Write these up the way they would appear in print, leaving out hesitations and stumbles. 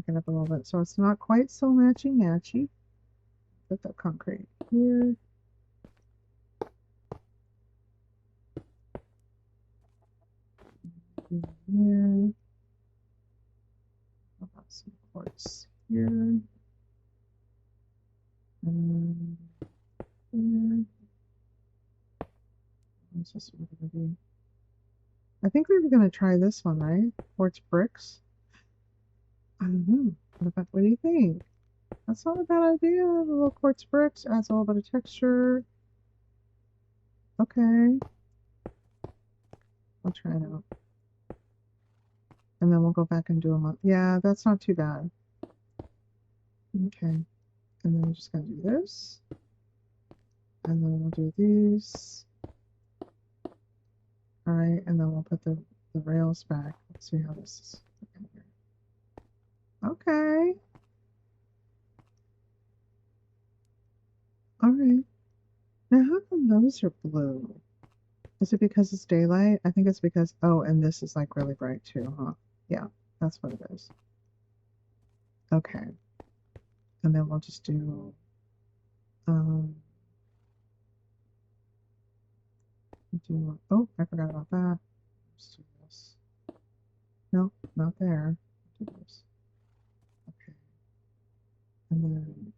break it up a little bit so it's not quite so matchy-matchy. Put the concrete here. Here. How about some quartz here? And here. What's this one gonna be? I think we were gonna try this one, right? Quartz bricks. I don't know. What do you think? That's not a bad idea. The little quartz bricks adds a little bit of texture. Okay. I'll try it out. And then we'll go back and do them up. Yeah, that's not too bad. Okay. And then we're just gonna do this. And then we'll do these. Alright, and then we'll put the rails back. Let's see how this is looking here. Okay. Alright. Now how come those are blue? Is it because it's daylight? I think it's because, oh, and this is like really bright too, huh? Yeah, that's what it is. Okay. And then we'll just do, oh, I forgot about that. Let's do this. No, not there. Do this. Okay. And then,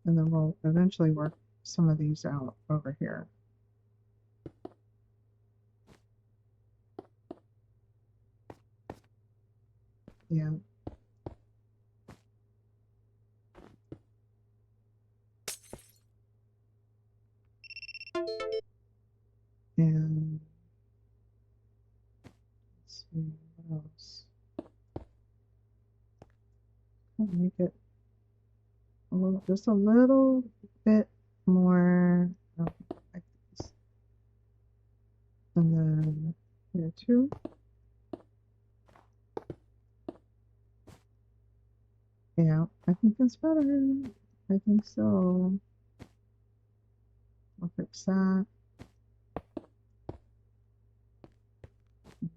and then we'll eventually work some of these out over here. Yeah. And let's see what else. I'll make it a little, just a little bit more like this. And then here too. Yeah, I think that's better. I think so. I'll fix that.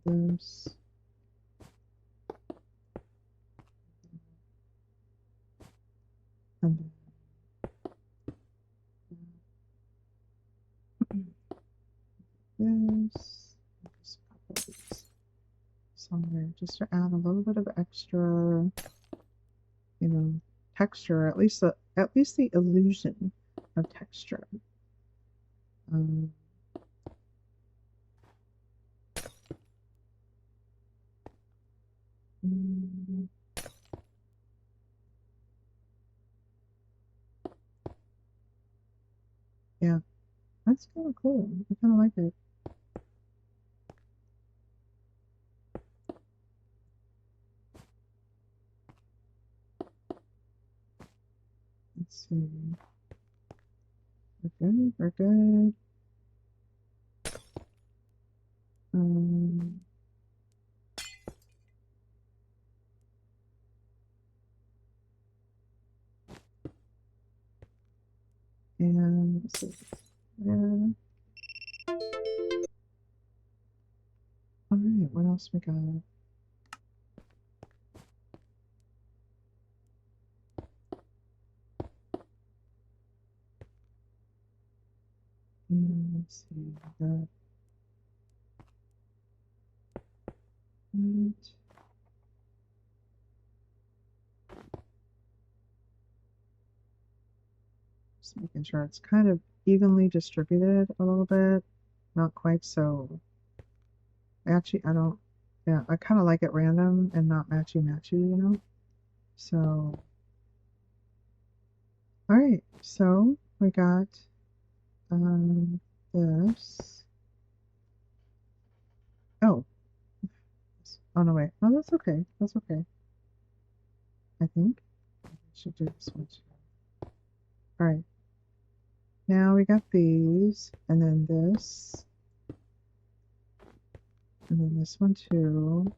This. And then this. Just pop these somewhere just to add a little bit of extra, you know, texture, at least the illusion of texture. Yeah, that's kind of cool. I kind of like it. Let's see. We're good. We're good. And let's see. Yeah. All right. What else we got? And let's see. That. Just making sure it's kind of evenly distributed a little bit. Not quite so. Actually, I don't. Yeah, I kind of like it random and not matchy-matchy, you know? So. All right. So we got this. Oh. Oh no, wait. No, that's okay. That's okay. I think I should do this one too. All right. Now we got these, and then this, and then this one too.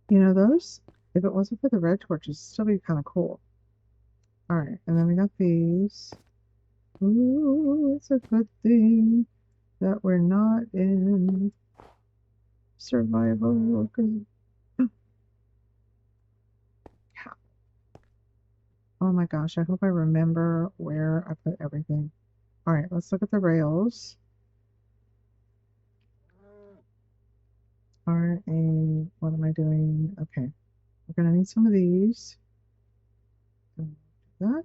You know, those, if it wasn't for the red torches, still be kind of cool. All right, and then we got these. Ooh, it's a good thing. that we're not in survival. Oh my gosh, I hope I remember where I put everything. All right, let's look at the rails. RA, what am I doing? Okay, we're gonna need some of these. Do that.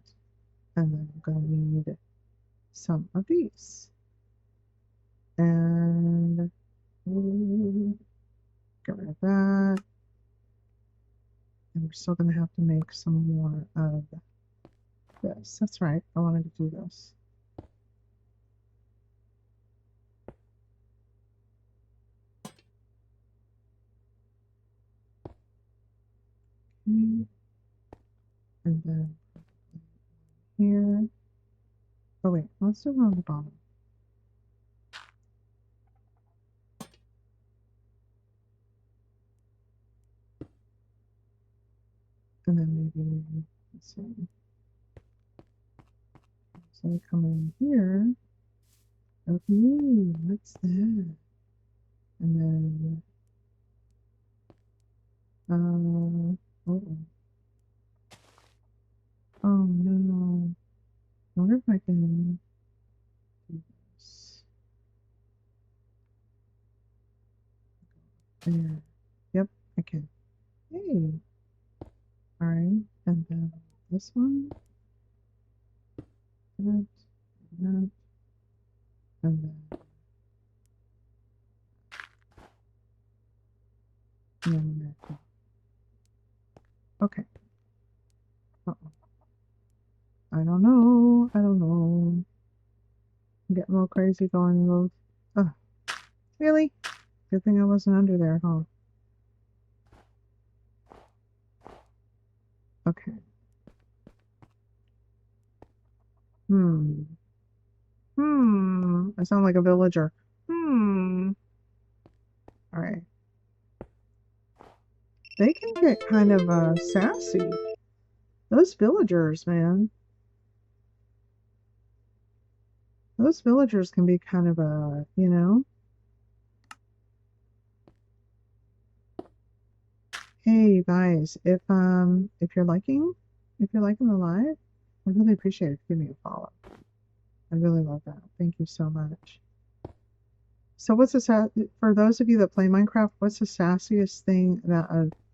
And then I'm gonna need some of these. And get rid of that. And we're still gonna have to make some more of this. That's right, I wanted to do this. Okay. And then here. Oh wait, let's do it on the bottom. And then maybe, let's see. So they come in here. Oh, ooh, what's that? And then, oh, oh no. I wonder if I can do this. There. Yep, I can. Hey. All right, and then this one. That, that, and then that. Okay. Uh-oh. I don't know. I don't know. I'm getting a little crazy going low. Oh, really? Good thing I wasn't under there, huh? Okay. Hmm. I sound like a villager. All right. They can get kind of sassy. Those villagers, man. Those villagers can be kind of you know. Hey, you guys, if you're liking the live, I'd really appreciate it if you give me a follow. I really love that. Thank you so much. So what's for those of you that play Minecraft, what's the sassiest thing that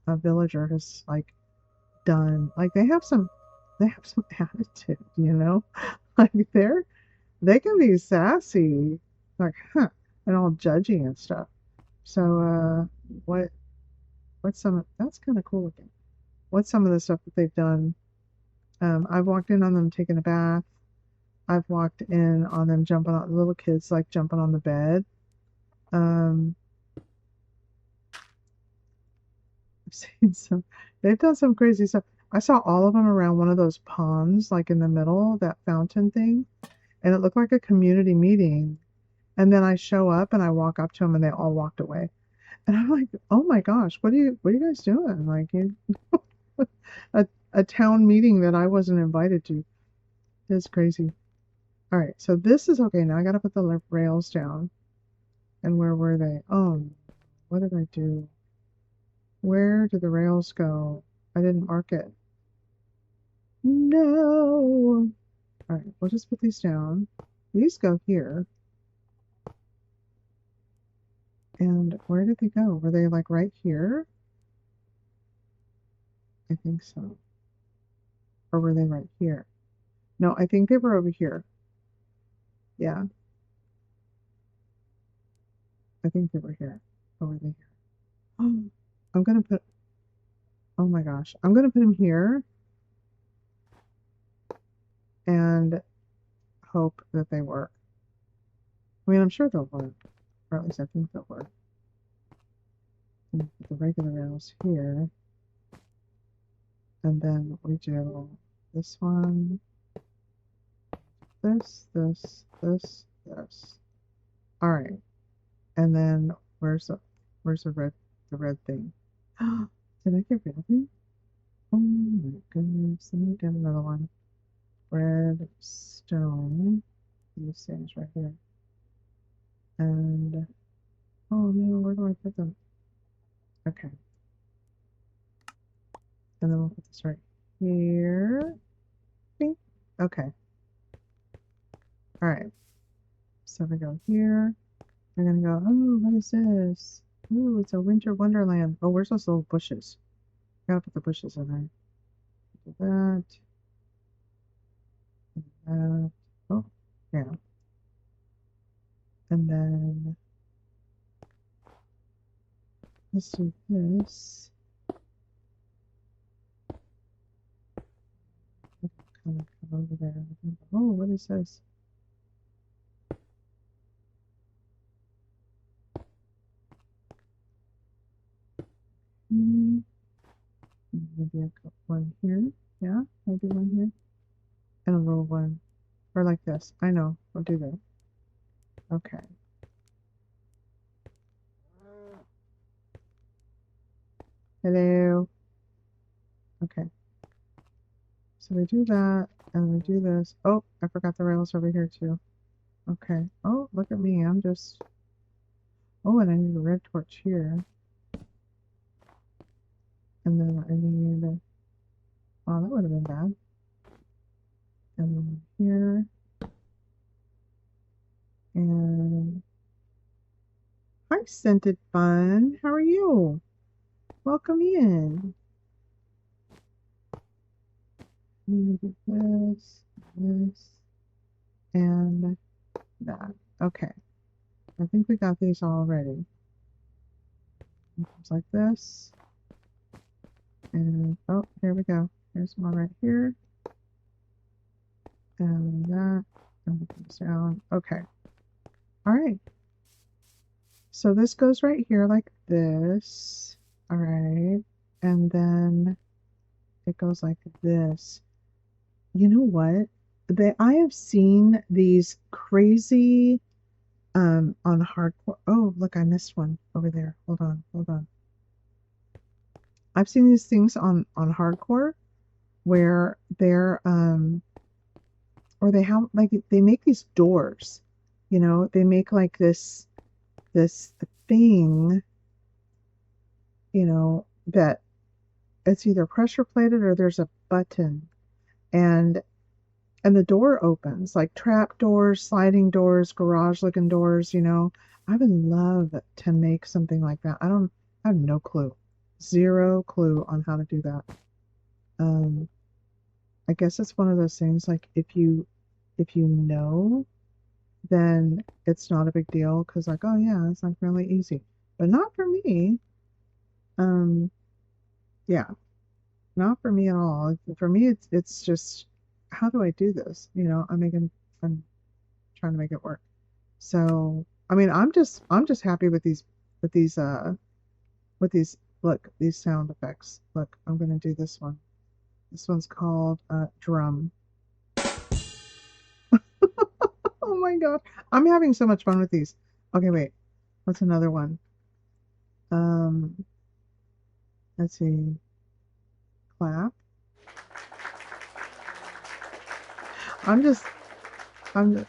a villager has like done? Like they have some attitude, you know? Like they can be sassy, like huh, and all judgy and stuff. So what's some that's kind of cool looking. What's some of the stuff that they've done? I've walked in on them taking a bath. I've walked in on them jumping on little kids like jumping on the bed. Um, I've seen some. They've done some crazy stuff. I saw all of them around one of those ponds, like in the middle, that fountain thing, and it looked like a community meeting. And then I show up and I walk up to them, and they all walked away. And I'm like, oh my gosh, what are you guys doing? Like a a town meeting that I wasn't invited to. It's crazy. All right, so this is okay. Now I got to put the rails down. And where were they? Oh, what did I do? Where did the rails go? I didn't mark it. No. All right, we'll just put these down. These go here. And where did they go? Were they like right here? I think so. Or were they right here? No, I think they were over here. Yeah, I think they were here. Or were they here? Oh, I'm gonna put, oh my gosh. I'm gonna put them here and hope that they work. I mean, I'm sure they'll work. Or at least I think they'll work. And put the regular rails here. And then we do this one, this. All right. And then where's the red thing? Did I get rid of it? Oh my goodness. Let me get another one. Redstone. These things right here. And, oh no, where do I put them? Okay. And then we'll put this right here. Bing. Okay. All right. So we go here. We're gonna go, oh, what is this? Ooh, it's a winter wonderland. Oh, where's those little bushes? Gotta put the bushes in there. Do that. And that. Oh, yeah. And then let's do this. Kind of come over there. Oh, what is this? Maybe I'll put one here. Yeah, maybe one here. And a little one. Or like this. I know. We'll do that. Okay. Hello. Okay. So we do that, and we do this. Oh, I forgot the rails over here too. Okay. Oh, look at me. I'm just... Oh, and I need a red torch here. And then I need... Oh, that would have been bad. And then here. And... Hi, Scented Fun. How are you? Welcome in. I'm gonna do this, and that. Okay. I think we got these all ready. It comes like this. And, oh, here we go. Here's one right here. And that. And it comes down. Okay. All right. So this goes right here like this. All right. And then it goes like this. You know what? I have seen these crazy on hardcore. Oh, look, I missed one over there. Hold on, hold on. I've seen these things on hardcore where they're or they have like they make these doors. You know, they make like this thing, you know, that it's either pressure plated or there's a button, and the door opens like trap doors, sliding doors, garage looking doors, you know. I would love to make something like that. I have no clue. Zero clue on how to do that. Um, I guess it's one of those things like if you know, then it's not a big deal because like, oh yeah, it's like really easy. But not for me. Um, yeah, not for me at all. For me it's just how do I do this? You know, I'm trying to make it work. So, I mean, I'm just happy with with these with these look, these sound effects. Look, I'm gonna do this one. This one's called drum. Oh my god. I'm having so much fun with these. Okay, wait. What's another one? Um, let's see. Clap. I'm just I'm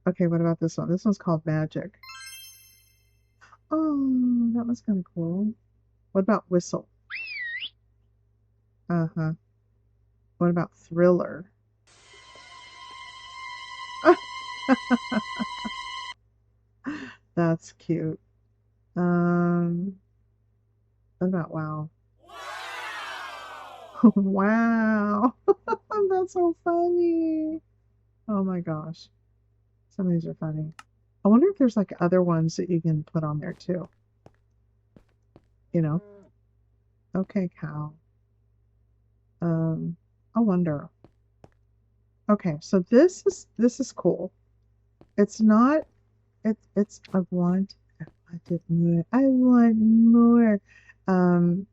okay, what about this one? This one's called Magic. Oh, that was kind of cool. What about Whistle? Uh-huh. What about Thriller? That's cute. Um, what about Wow? Wow. That's so funny. Oh my gosh. Some of these are funny. I wonder if there's like other ones that you can put on there too. You know? Okay, cow. I wonder. Okay, so this is cool. It's not it's I wanted more. I want more. Um,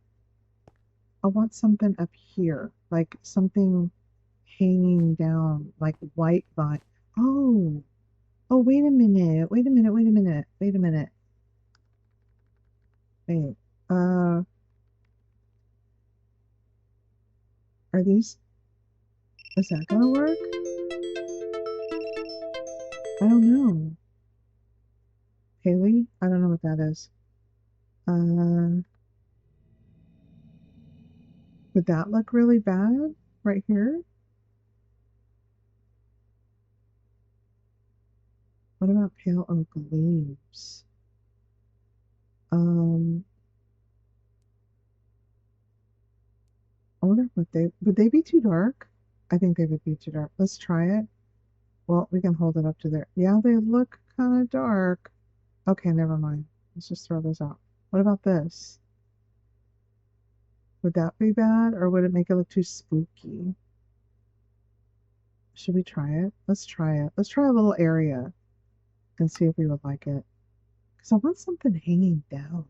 I want something up here, like something hanging down, like white vine. Oh, oh, wait a minute. Wait a minute. Wait a minute. Wait a minute. Wait. Uh, are these, is that gonna work? I don't know. Haley? I don't know what that is. Would that look really bad right here? What about pale oak leaves? Um, I wonder what would they be too dark? I think they would be too dark. Let's try it. Well, we can hold it up to there. Yeah, they look kind of dark. Okay, never mind. Let's just throw those out. What about this? Would that be bad, or would it make it look too spooky? Should we try it? Let's try it. Let's try a little area and see if we would like it. Because I want something hanging down,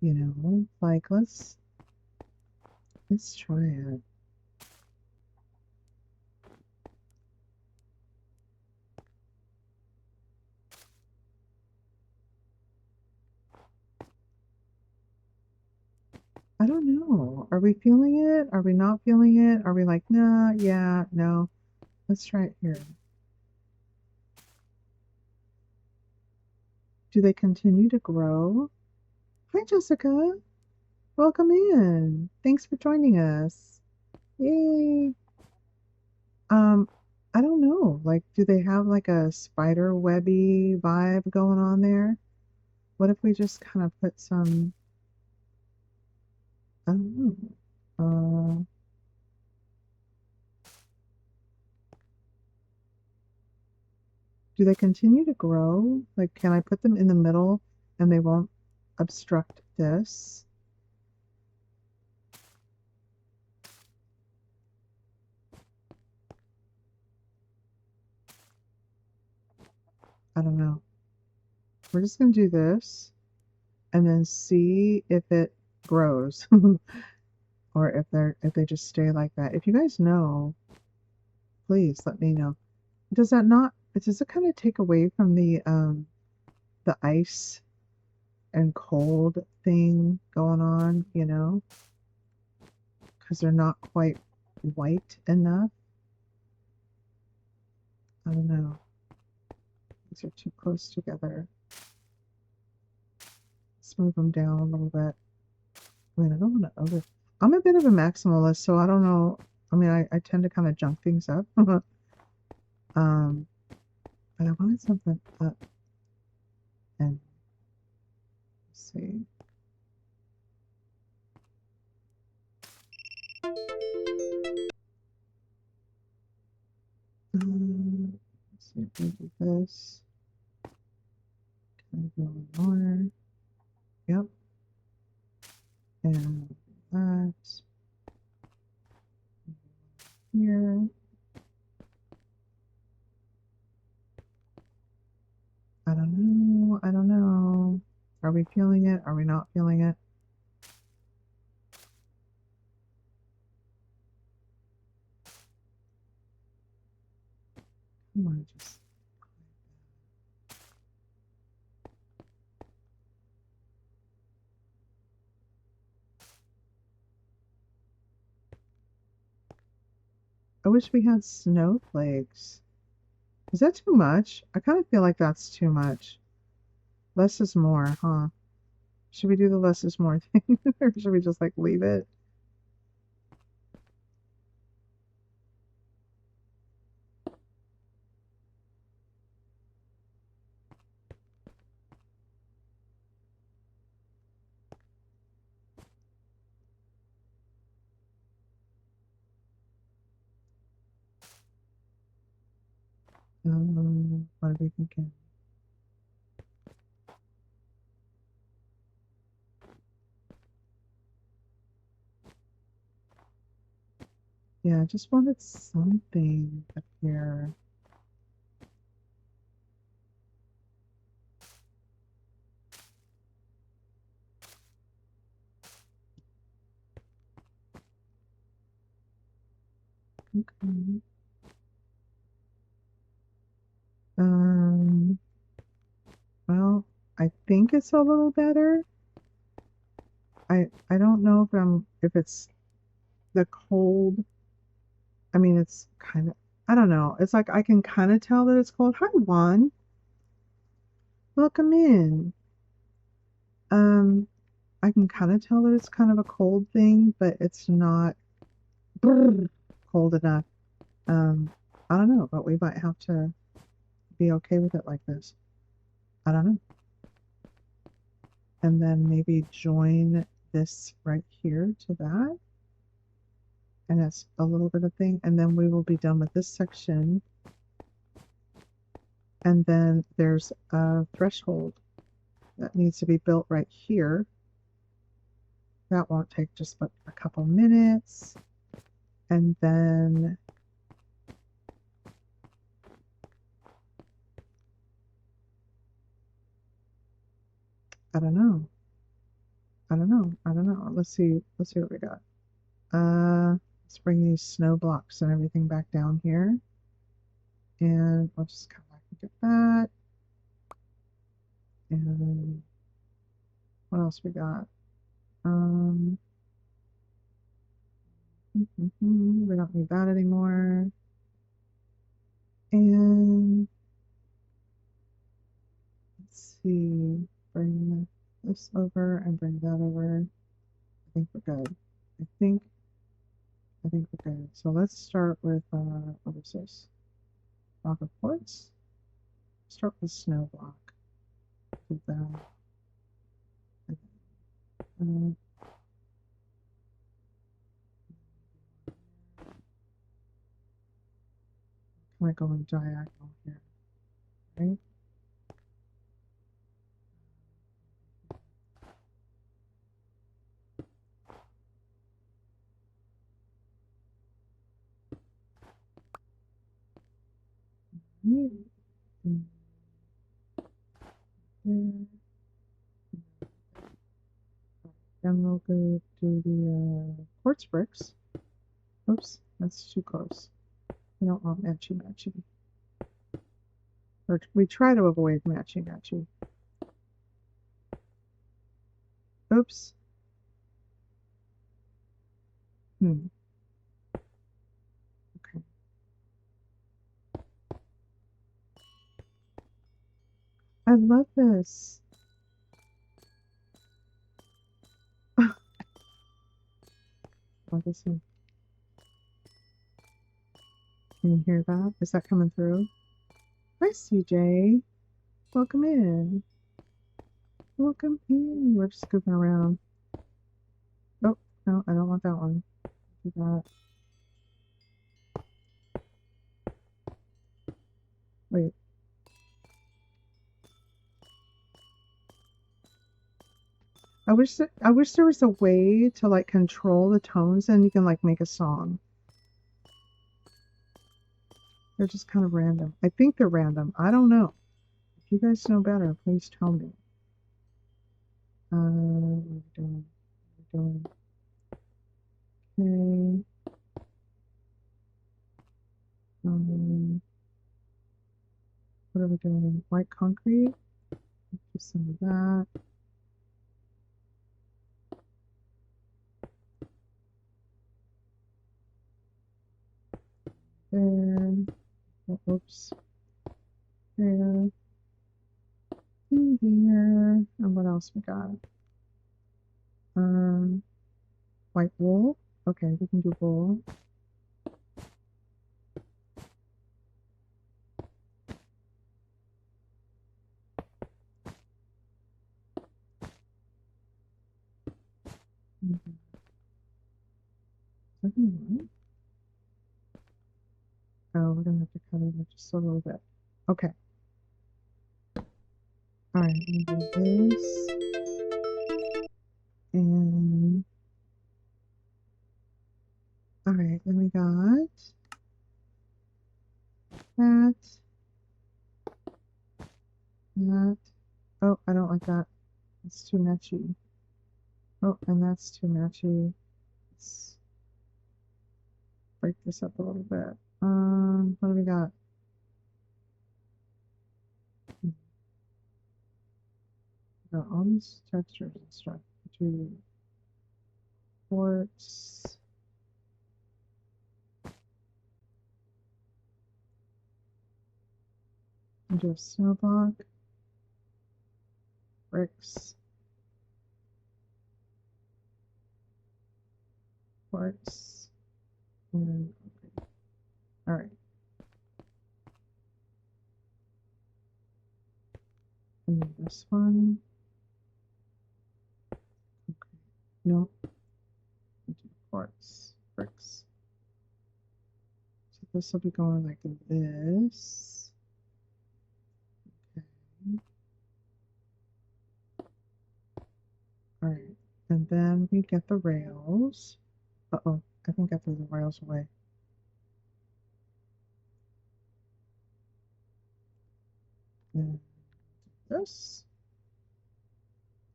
you know? Like, let's try it. I don't know. Are we feeling it? Are we not feeling it? Are we like, nah, yeah, no? Let's try it here. Do they continue to grow? Hi, Jessica. Welcome in. Thanks for joining us. Yay. Um, I don't know. Like, do they have like a spider webby vibe going on there? What if we just kind of put some, I don't know. Do they continue to grow? Like, can I put them in the middle and they won't obstruct this? I don't know. We're just gonna do this and then see if it grows or if they just stay like that. If you guys know, please let me know. Does that not, does it kind of take away from the ice and cold thing going on, you know? Because they're not quite white enough. I don't know. These are too close together. Let's move them down a little bit. Wait, I don't want to over. I'm a bit of a maximalist, so I don't know. I mean, I tend to kind of junk things up. um, but I wanted something up and let's see. Let's see if we do this. Can I do one more? Yep. And that here. I don't know. I don't know. Are we feeling it? Are we not feeling it? Come on, just. I wish we had snowflakes. Is that too much? I kind of feel like that's too much. Less is more, huh? Should we do the less is more thing? Or should we just like leave it? What are we thinking? Yeah, I just wanted something up here. Okay. Um, well, I think it's a little better. I don't know if it's the cold. I mean, it's kind of, I don't know. It's like I can kind of tell that it's cold. Hi, Juan. Welcome in. I can kind of tell that it's kind of a cold thing, but it's not cold enough. I don't know, but we might have to be okay with it like this. I don't know. And then maybe join this right here to that. And it's a little bit of thing. And then we will be done with this section. And then there's a threshold that needs to be built right here. That won't take just but a couple minutes. And then I don't know. I don't know. I don't know. Let's see what we got. Let's bring these snow blocks and everything back down here. And I'll just come back and get that. And what else we got? We don't need that anymore. And let's see, bring this over and bring that over. I think we're good. I think we're good. So let's start with what is this? Block of quartz. Start with snow block. Do that. Am I going diagonal here, right? Then we'll go do the quartz bricks. Oops, that's too close. We don't want matchy. Or we try to avoid matchy. Oops. Okay. I love this. Love this one. Can you hear that? Is that coming through? Hi, CJ. Welcome in. Welcome in. We're just scooping around. Oh, no, I don't want that one. Do that. Wait. I wish there was a way to like control the tones and you can like make a song. They're just kind of random. I think they're random. I don't know. If you guys know better, please tell me. What are we doing? Okay. What are we doing? White concrete? Do some of that. There. Oops. There. In here. And what else we got? White wool. Okay, we can do wool. Oh, we're gonna have to cut it just a little bit. Okay. All right, I'm gonna do this. And all right, then we got that. That. Oh, I don't like that. It's too matchy. Oh, and that's too matchy. Let's break this up a little bit. What do we got? We got all these textures and stuff. Do quartz. We do a snow block. bricks, quartz, and all right. And then this one. Okay. No. Quartz, bricks. So this will be going like this. Okay. All right. And then we get the rails. Uh-oh, I think I threw the rails away. And this.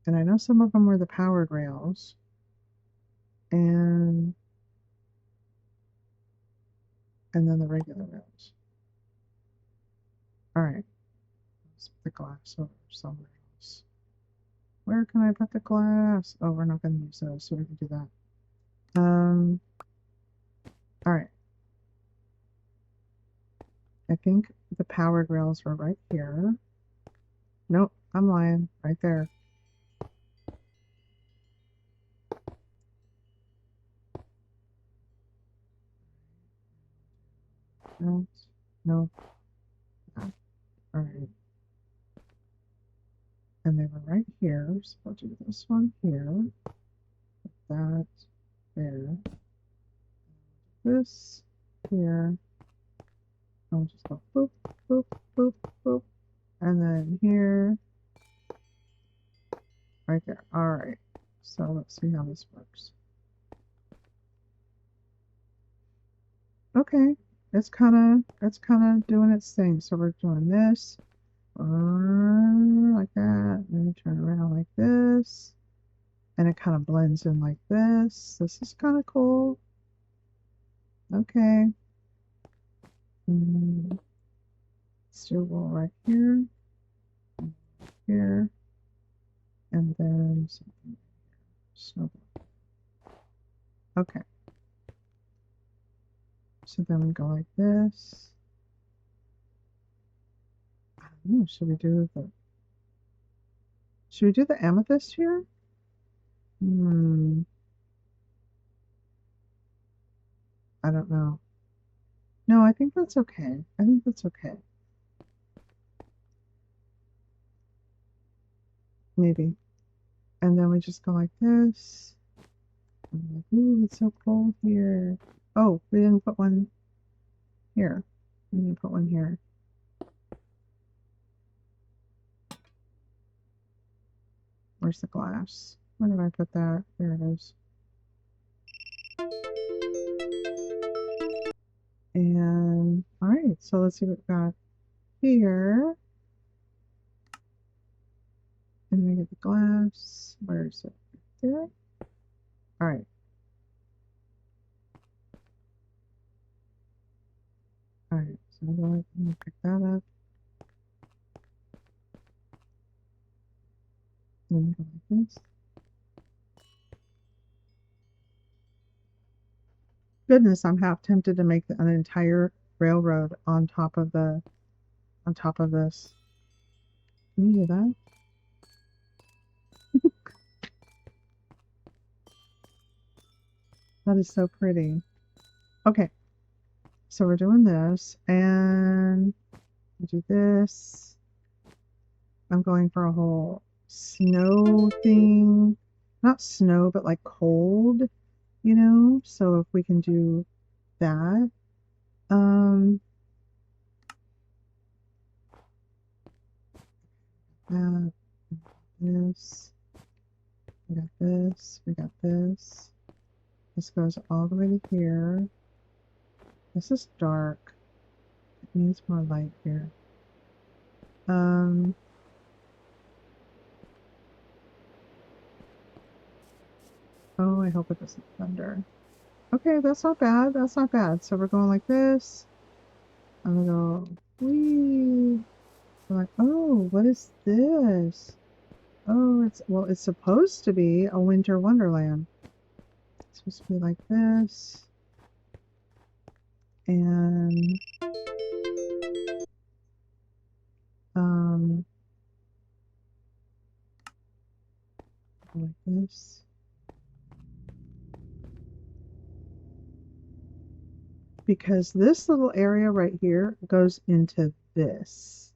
And I know some of them were the powered rails. And then the regular rails. All right. Let's put the glass over somewhere else. Where can I put the glass? Oh, we're not going to use those, so we can do that. All right. I think the powered rails were right here. Nope, I'm lying. Right there. No. No. All right. And they were right here, so I'll do this one here. Put that there. This here. I'll just go boop, boop, boop, boop. And then here. Right there. All right. So let's see how this works. Okay. It's kind of doing its thing. So we're doing this. Like that. Then you turn around like this. And it kind of blends in like this. This is kind of cool. Okay. Let's do a wall right here. Here. And then something here. Okay. So then we go like this. I don't know, should we do the amethyst here? I don't know. No, I think that's okay. I think that's okay. Maybe. And then we just go like this. And like, ooh, it's so cold here. Oh, we didn't put one here. We need to put one here. Where's the glass? Where did I put that? There it is. And all right, so let's see what we got here. And then we get the glass. Where is it? There. All right. All right, so I'm going to pick that up. And go like this. Goodness, I'm half tempted to make an entire railroad on top of this. Can you hear that? That is so pretty. Okay, so we're doing this, and we do this. I'm going for a whole snow thing. Not snow, but like cold, you know? So if we can do that. This. We got this. We got this. This goes all the way to here. This is dark. It needs more light here. Oh, I hope it doesn't thunder. Okay, that's not bad. That's not bad. So we're going like this. I'm gonna go, whee. We're like, oh, what is this? Oh, it's supposed to be a winter wonderland. It's supposed to be like this. And like this. Because this little area right here goes into this.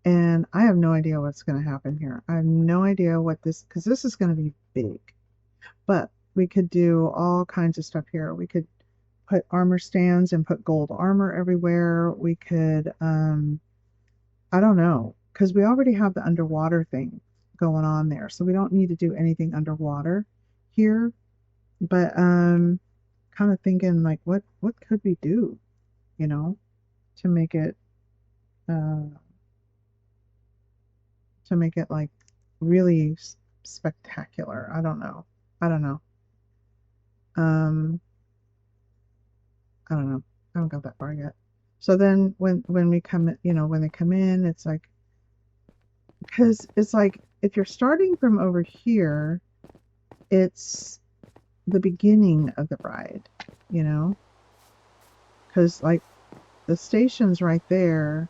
And I have no idea what's going to happen here. I have no idea what this, because this is going to be big. But we could do all kinds of stuff here. We could put armor stands and put gold armor everywhere. We could, I don't know, because we already have the underwater thing going on there. So we don't need to do anything underwater here. But kind of thinking like what could we do, you know, to make it uh like really spectacular. I don't know. I don't know. Um I don't know. I haven't got that far yet. So then when we come in, you know, when they come in, it's like because it's like if you're starting from over here, it's the beginning of the ride, you know, because like the station's right there,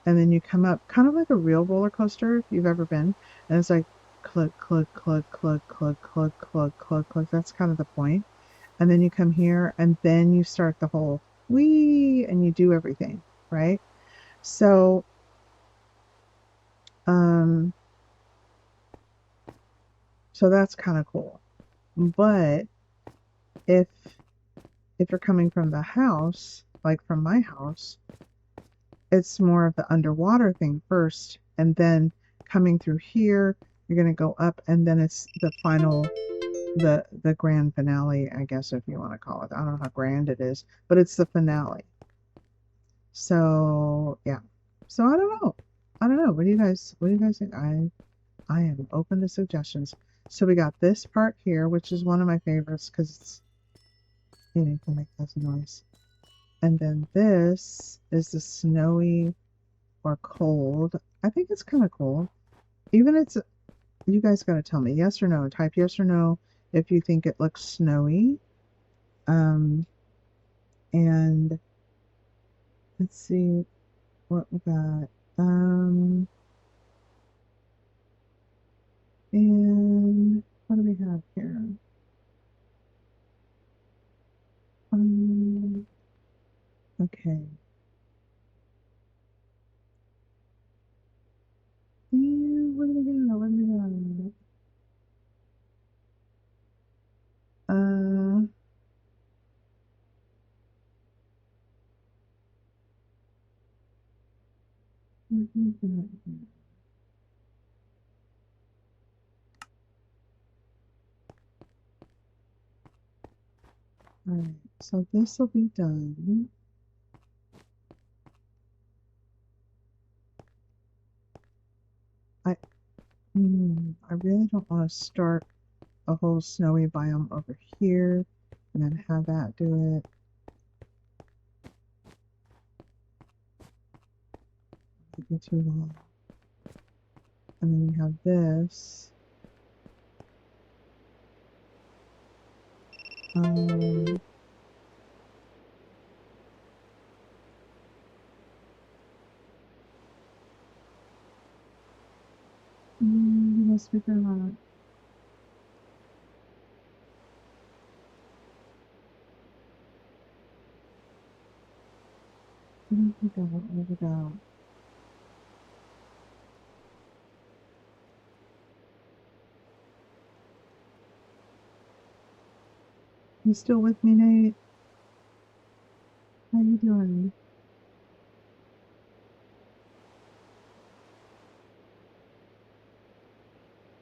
and then you come up kind of like a real roller coaster if you've ever been, and it's like click, click, click, click, click, click, click, click, click. That's kind of the point. And then you come here, and then you start the whole wee, and you do everything, right? So, um, so that's kind of cool. But if you're coming from the house, like from my house, it's more of the underwater thing first, and then coming through here, you're gonna go up, and then it's the final, the grand finale, I guess if you want to call it. I don't know how grand it is, but it's the finale. So yeah. So I don't know. I don't know. What do you guys think? I am open to suggestions. So we got this part here, which is one of my favorites because it's, you know, you can make this noise. And then this is the snowy or cold. I think it's kind of cool. Even it's, you guys got to tell me yes or no. Type yes or no if you think it looks snowy. Um, and let's see what we got. And what do we have here? Um, okay. And what do we got? What do we got? Uh, what do we got here? All right, so this will be done. I I really don't want to start a whole snowy biome over here and then have that do it. It'd be too long. And then you have this. Um, let's figure out. Where we go? Where we go? You still with me, Nate? How you doing?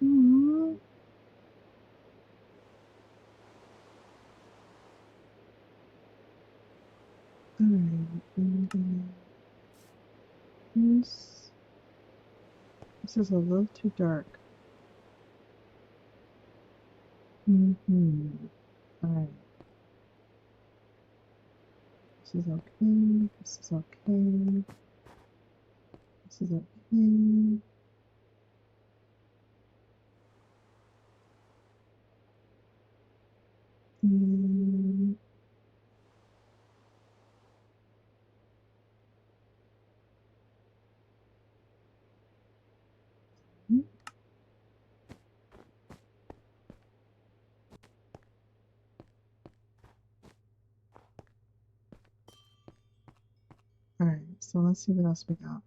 Aww. Alright, and this is a little too dark. Alright, this is okay. This is okay. This is okay. And so let's see what else we got.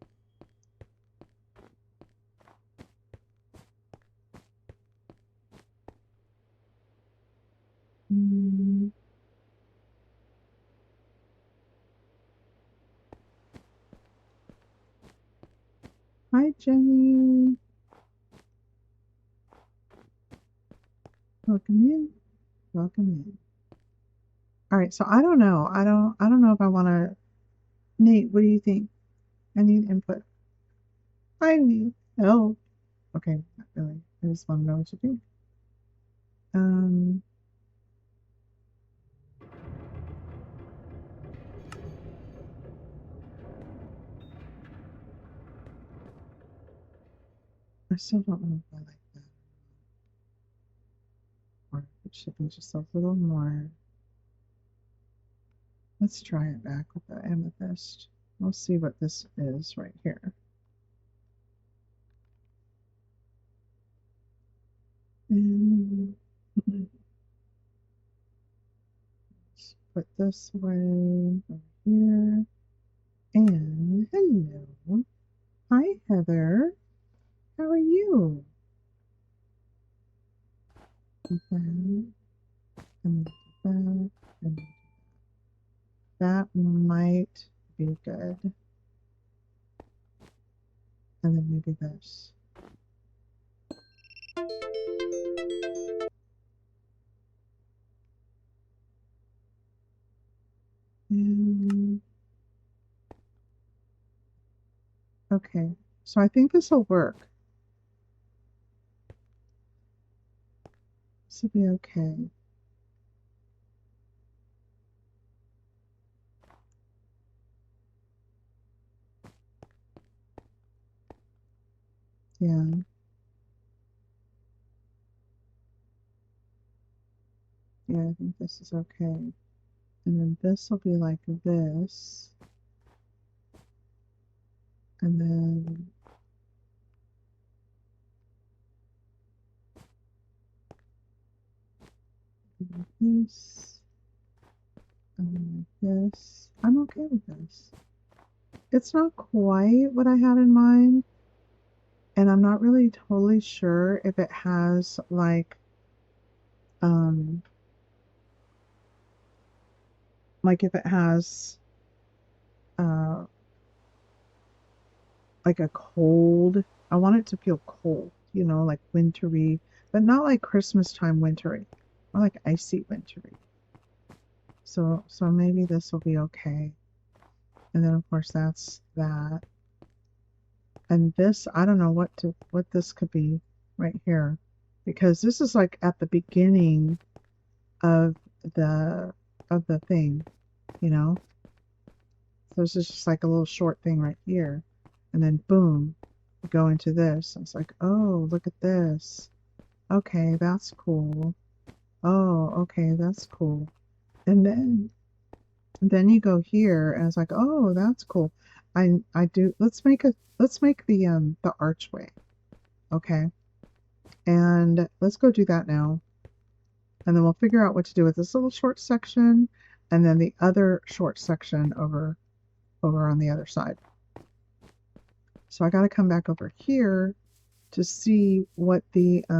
Hi, Jenny. Welcome in. Welcome in. All right, so I don't know. I don't know if I want to. Nate, what do you think? I need input. I need help. Okay, not really. I just want to know what you think. I still don't know if I like that or if it should be just a little more. Let's try it back with the amethyst. We'll see what this is right here. And let's put this away over here. And hello. Hi, Heather. How are you? That, and then that, and that might be good. And then maybe this. And okay, so I think this will work. This will be okay. Yeah. Yeah, I think this is okay. And then this will be like this. And then like this. And then like this. I'm okay with this. It's not quite what I had in mind. And I'm not really totally sure if it has um like if it has uh like a cold. I want it to feel cold, you know, like wintry, but not like Christmas time wintry. More like icy wintry. So maybe this will be okay. And then of course that's that. And this, I don't know what this could be right here. Because this is like at the beginning of the of the thing, you know? So this is just like a little short thing right here. And then boom, we go into this. It's like, oh, look at this. Okay, that's cool. Oh, okay, that's cool. And then you go here and it's like, oh, that's cool. I do let's make the archway. Okay. And let's go do that now. And then we'll figure out what to do with this little short section and then the other short section over on the other side. So I got to come back over here to see what the I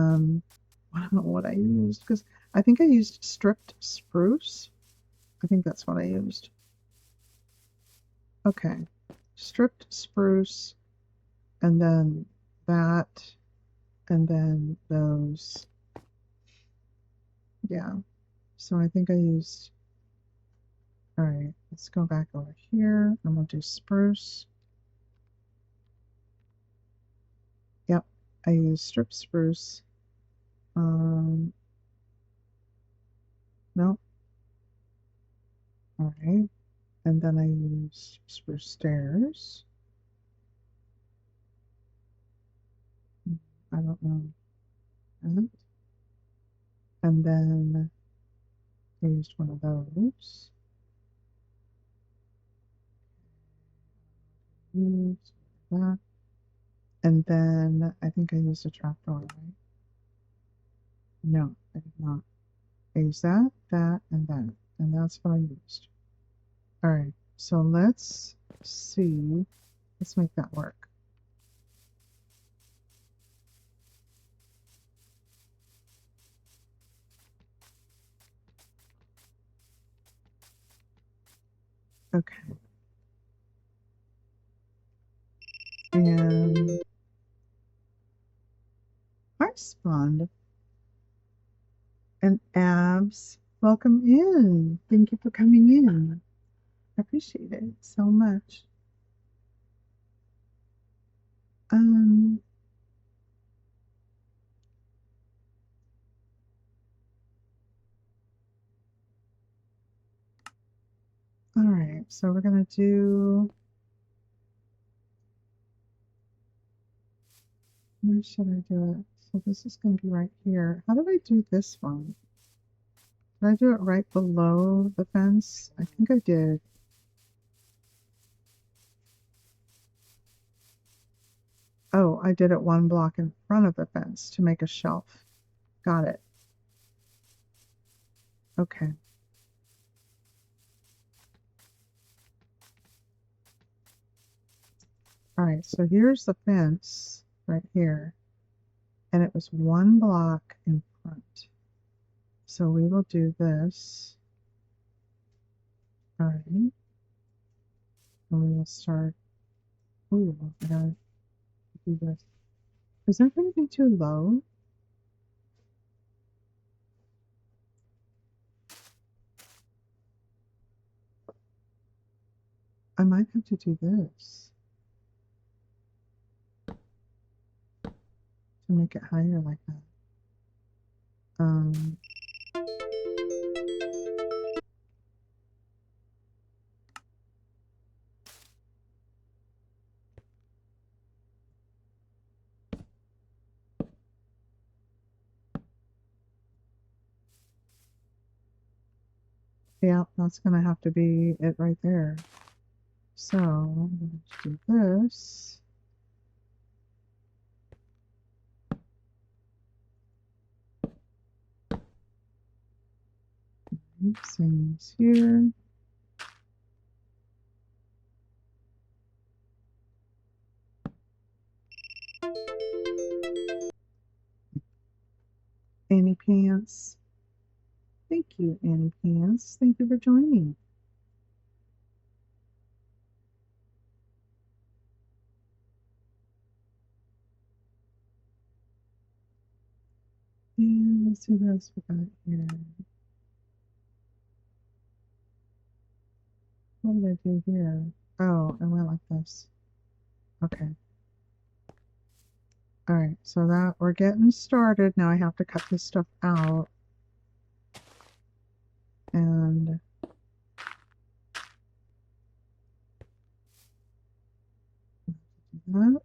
don't know what I used because I think I used stripped spruce. I think that's what I used. Okay. Stripped spruce and then that and then those. Yeah. So I think I used. All right, let's go back over here. I'm gonna do spruce. Yep, I used strip spruce. No. All right, and then I used spruce stairs. I don't know that. And then I used one of those. Used that. And then I think I used a trapdoor, right? No, I did not. I used that, and that. And that's what I used. All right, so let's see. Let's make that work. Okay. And hi, Spawned. And Abs, welcome in. Thank you for coming in. I appreciate it so much. All right, so we're gonna do, where should I do it? So this is gonna be right here. How do I do this one? Did I do it right below the fence? I think I did. Oh, I did it one block in front of the fence to make a shelf. Got it. Okay. All right, so here's the fence right here, and it was one block in front. So we will do this. All right. And we will start. Ooh, I gotta do this. Is that going to be too low? I might have to do this to make it higher like that. Yeah, that's going to have to be it right there. So I'm going to do this. Same as here. Annie Pants. Thank you, Annie Pants. Thank you for joining. And let's see what else we got here. What did I do here? Oh, I went like this. Okay. All right, so that we're getting started. Now I have to cut this stuff out. And that.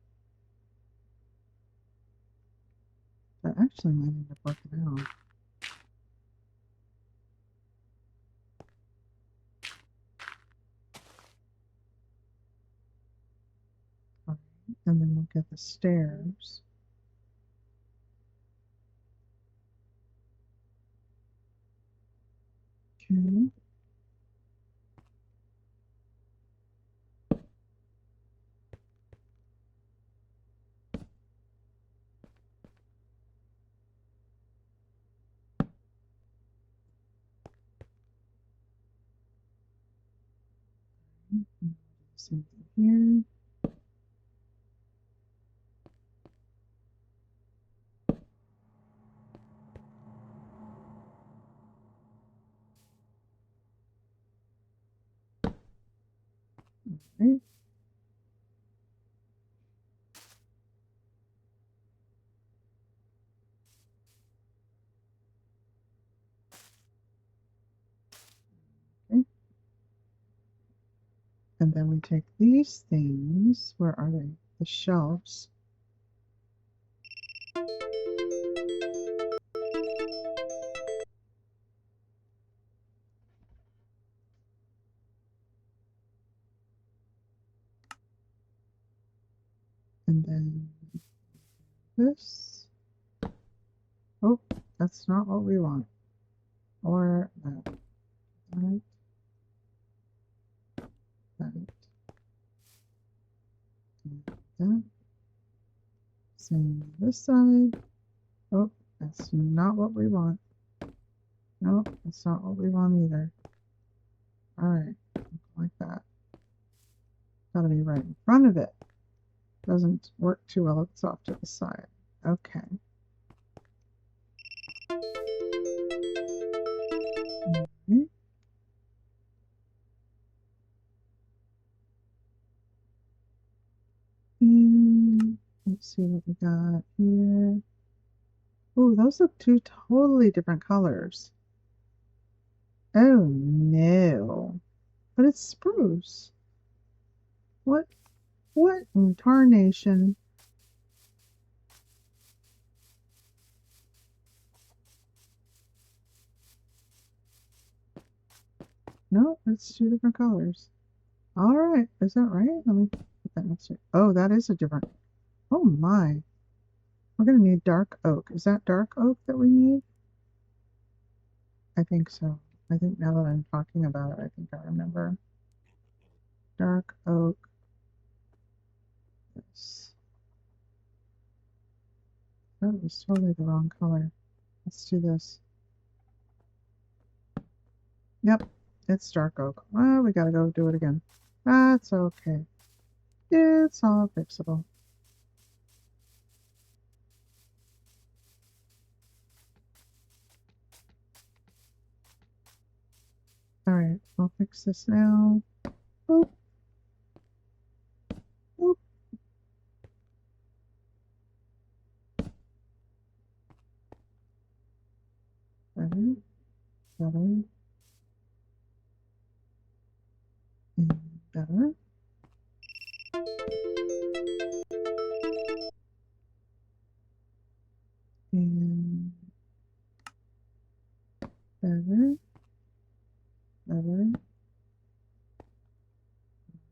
That actually might end up working out. All right, and then we'll get the stairs. Okay. Same thing here. Right. Okay. And then we take these things. Where are they? The shelves. And then this. Oh, that's not what we want. Or that. That. That. that. Same this side. Oh, that's not what we want. Nope, that's not what we want either. Alright, like that. Gotta be right in front of it. Doesn't work too well if it's off to the side. Okay. Okay. And let's see what we got here. Oh, those look two totally different colors. Oh no. But it's spruce. What in tarnation? No, it's two different colors. Alright, is that right? Let me put that next to it. Oh, that is a different. Oh my. We're gonna need dark oak. Is that dark oak that we need? I think so. I think now that I'm talking about it, I think I remember. Dark oak. Yes. That was totally the wrong color. Let's do this. Yep, it's dark oak. Oh, we gotta go do it again. That's okay. It's all fixable. Alright, I'll fix this now. Boop, boop. Better, better, and better. And better, better.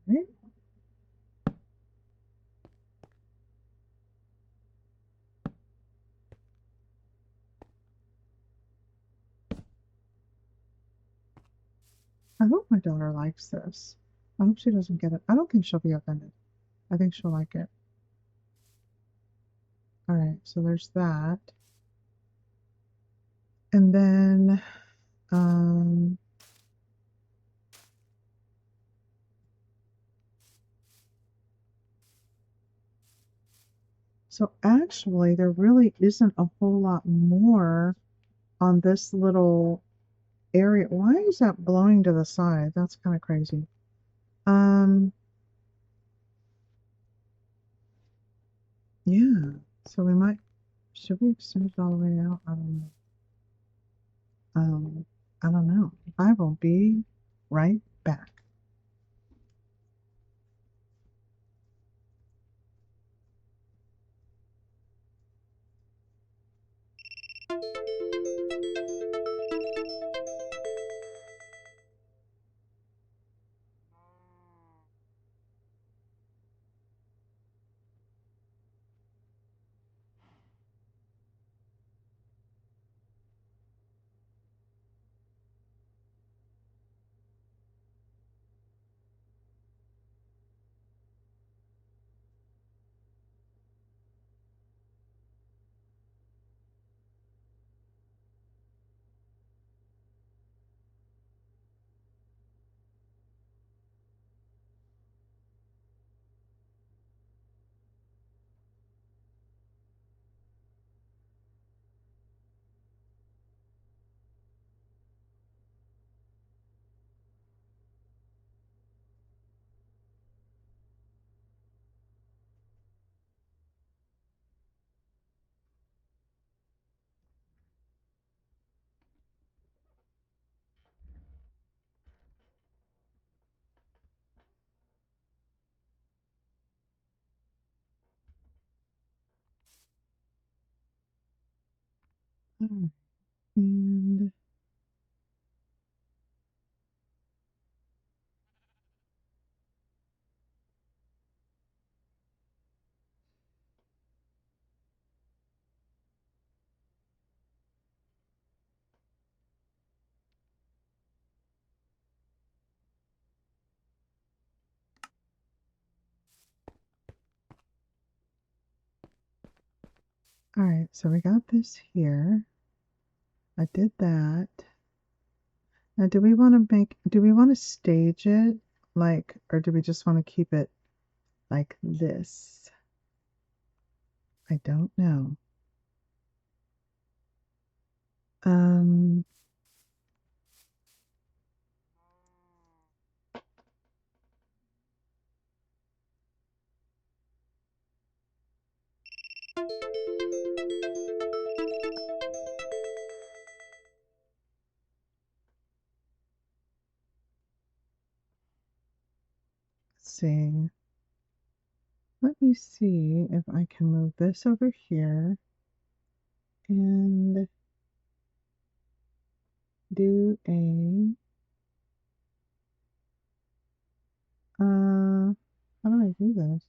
Right? I hope my daughter likes this. I hope she doesn't get it. I don't think she'll be offended. I think she'll like it. Alright, so there's that. And then, so actually there really isn't a whole lot more on this little area. Why is that blowing to the side? That's kind of crazy. Yeah. So we might, should we extend it all the way out? I don't know. I don't know. I will be right back. Alright, and All right, so we got this here. I did that. Now, do we want to stage it like, or do we just want to keep it like this? I don't know. Um, let's see. Let me see if I can move this over here and do how do I do this?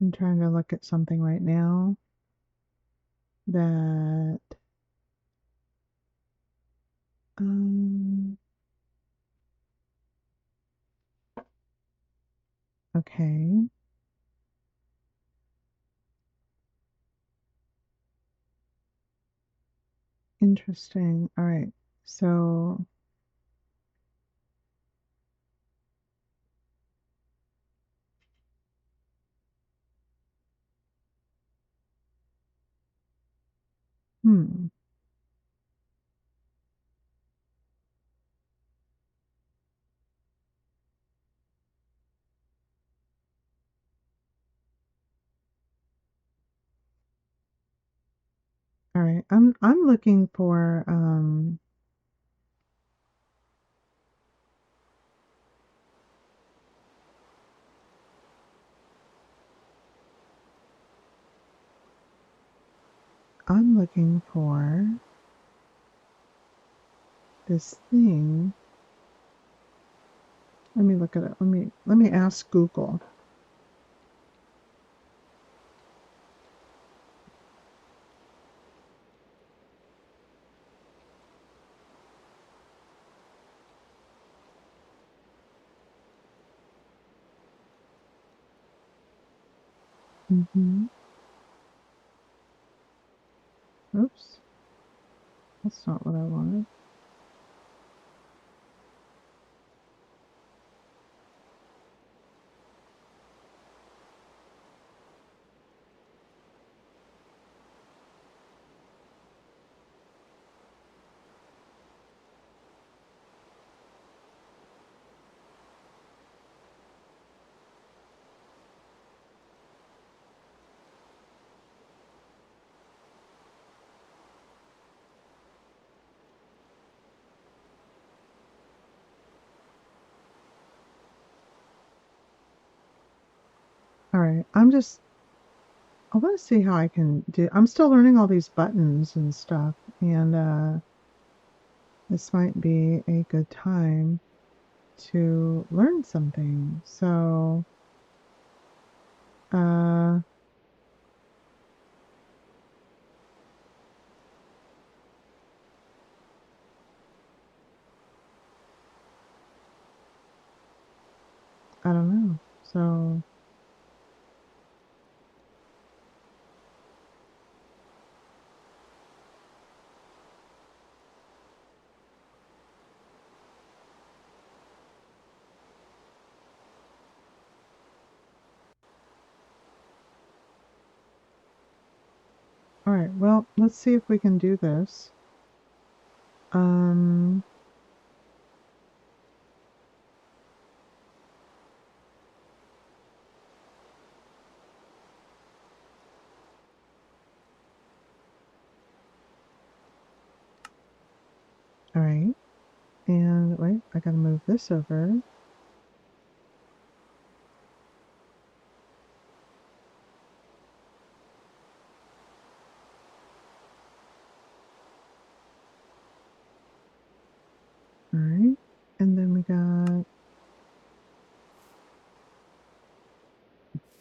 I'm trying to look at something right now that, um, okay, interesting. All right, so, hmm, all right, I'm looking for, I'm looking for this thing. Let me look at it. Let me ask Google. Mm-hmm. Oops, that's not what I wanted. All right, I want to see how I can do. I'm still learning all these buttons and stuff, and this might be a good time to learn something. So, uh, I don't know. So, all right. Well, let's see if we can do this. Um, all right. And wait, I gotta move this over. All right. And then we got,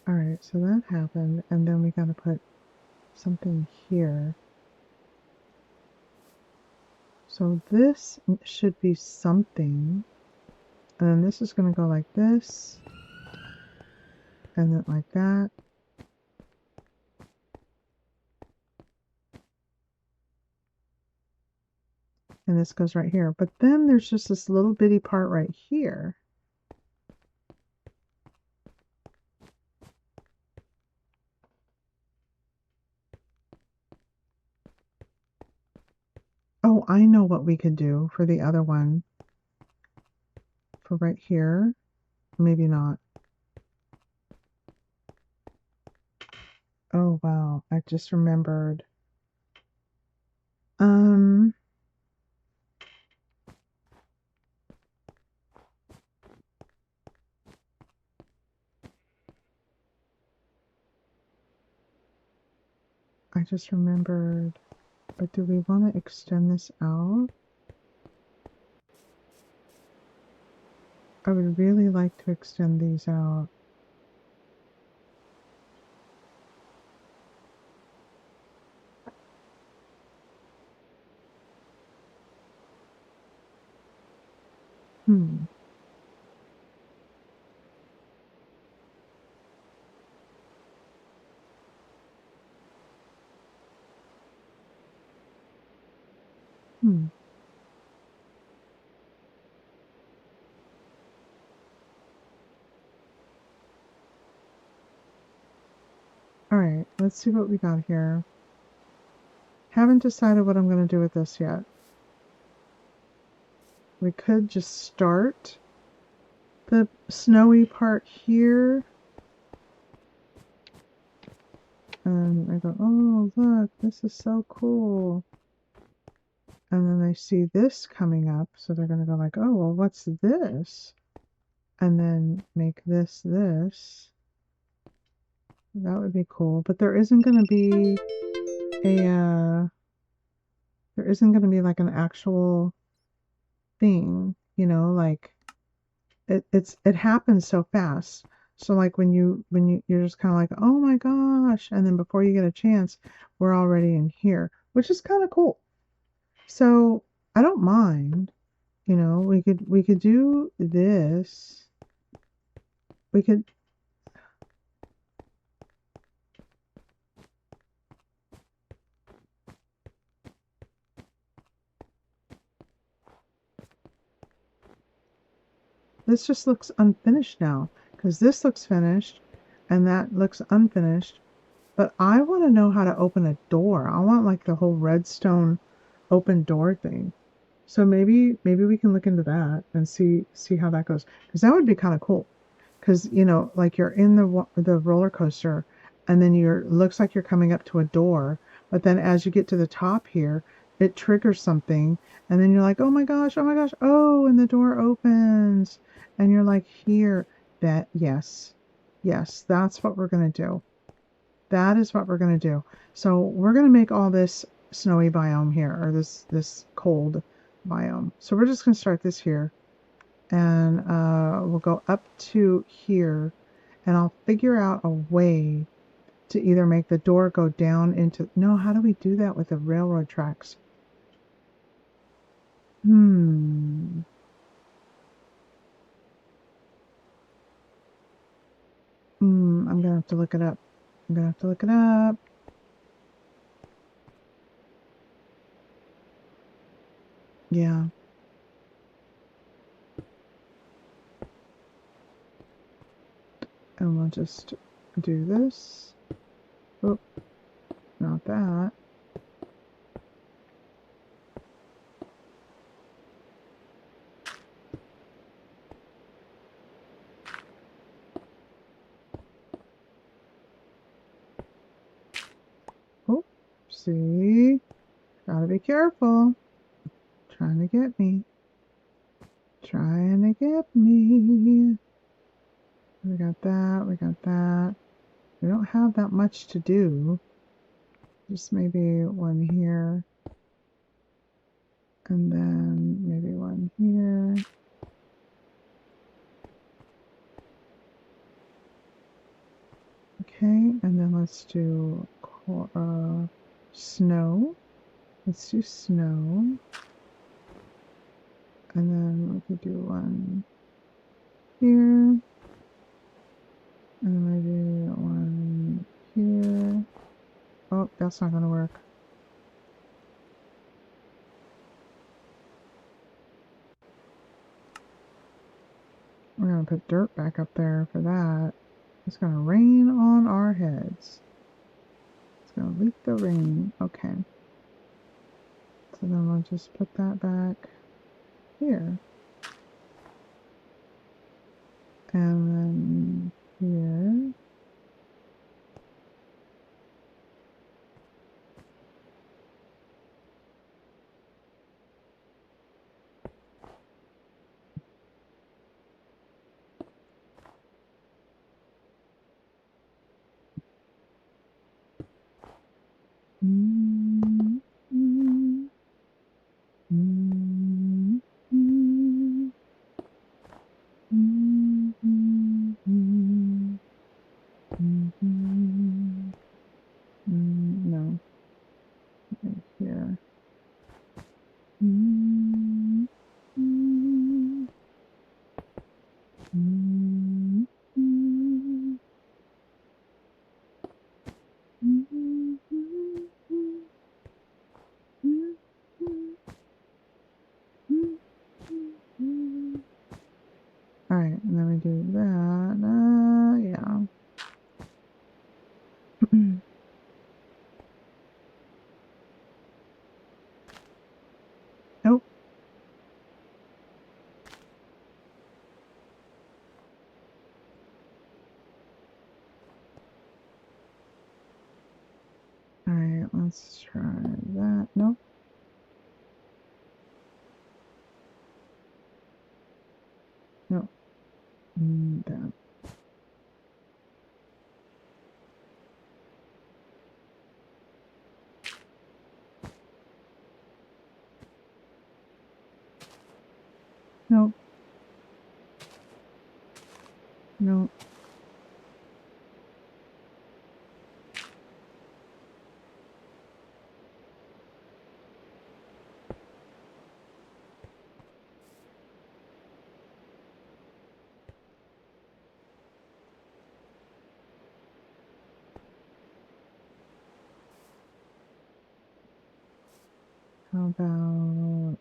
all right, so that happened. And then we gotta put something here. So this should be something. And then this is going to go like this. And then like that. And this goes right here. But then there's just this little bitty part right here. Oh, I know what we could do for the other one. For right here. Maybe not. Oh, wow. I just remembered. I just remembered. But do we want to extend this out? I would really like to extend these out. Hmm. Hmm. Alright, let's see what we got here. Haven't decided what I'm going to do with this yet. We could just start the snowy part here. And I go, oh, look, this is so cool. And then they see this coming up, so they're going to go like, oh, well, what's this? And then make this this. That would be cool. But there isn't going to be there isn't going to be like an actual thing, you know, like it happens so fast. So like you're just kind of like, oh my gosh, and then before you get a chance, we're already in here, which is kind of cool. So I don't mind, you know, we could do this. We could This just looks unfinished now because this looks finished and that looks unfinished. But I want to know how to open a door. I want like the whole redstone open door thing. So maybe we can look into that and see how that goes because that would be kind of cool. Because you know, like you're in the roller coaster, and then you're looks like you're coming up to a door, but then as you get to the top here, it triggers something, and then you're like, oh my gosh, oh, and the door opens, and you're like, here, that yes, that's what we're gonna do. That is what we're gonna do. So we're gonna make all this snowy biome here, or this cold biome. So we're just gonna start this here and we'll go up to here and I'll figure out a way to either make the door go down into no, how do we do that with the railroad tracks? Hmm. I'm gonna have to look it up. I'm gonna have to look it up. Yeah. And we'll just do this. Oh, not that. Oh, see? Gotta be careful. Trying to get me. Trying to get me. We got that, we got that. We don't have that much to do. Just maybe one here. And then maybe one here. Okay, and then let's do snow. Let's do snow. And then we could do one here. And then I do one here. Oh, that's not going to work. We're going to put dirt back up there for that. It's going to rain on our heads. It's going to leak the rain. Okay. So then we'll just put that back here. And then here. Mm, mm, mm, mm, mm, mm, mm, mm, no, right here. Mm, mm, mm, mm, mm, mm, mm. All right, and then we do that. Yeah. Nope. All right, let's try that. Nope. Nope. That. Nope. Nope. How about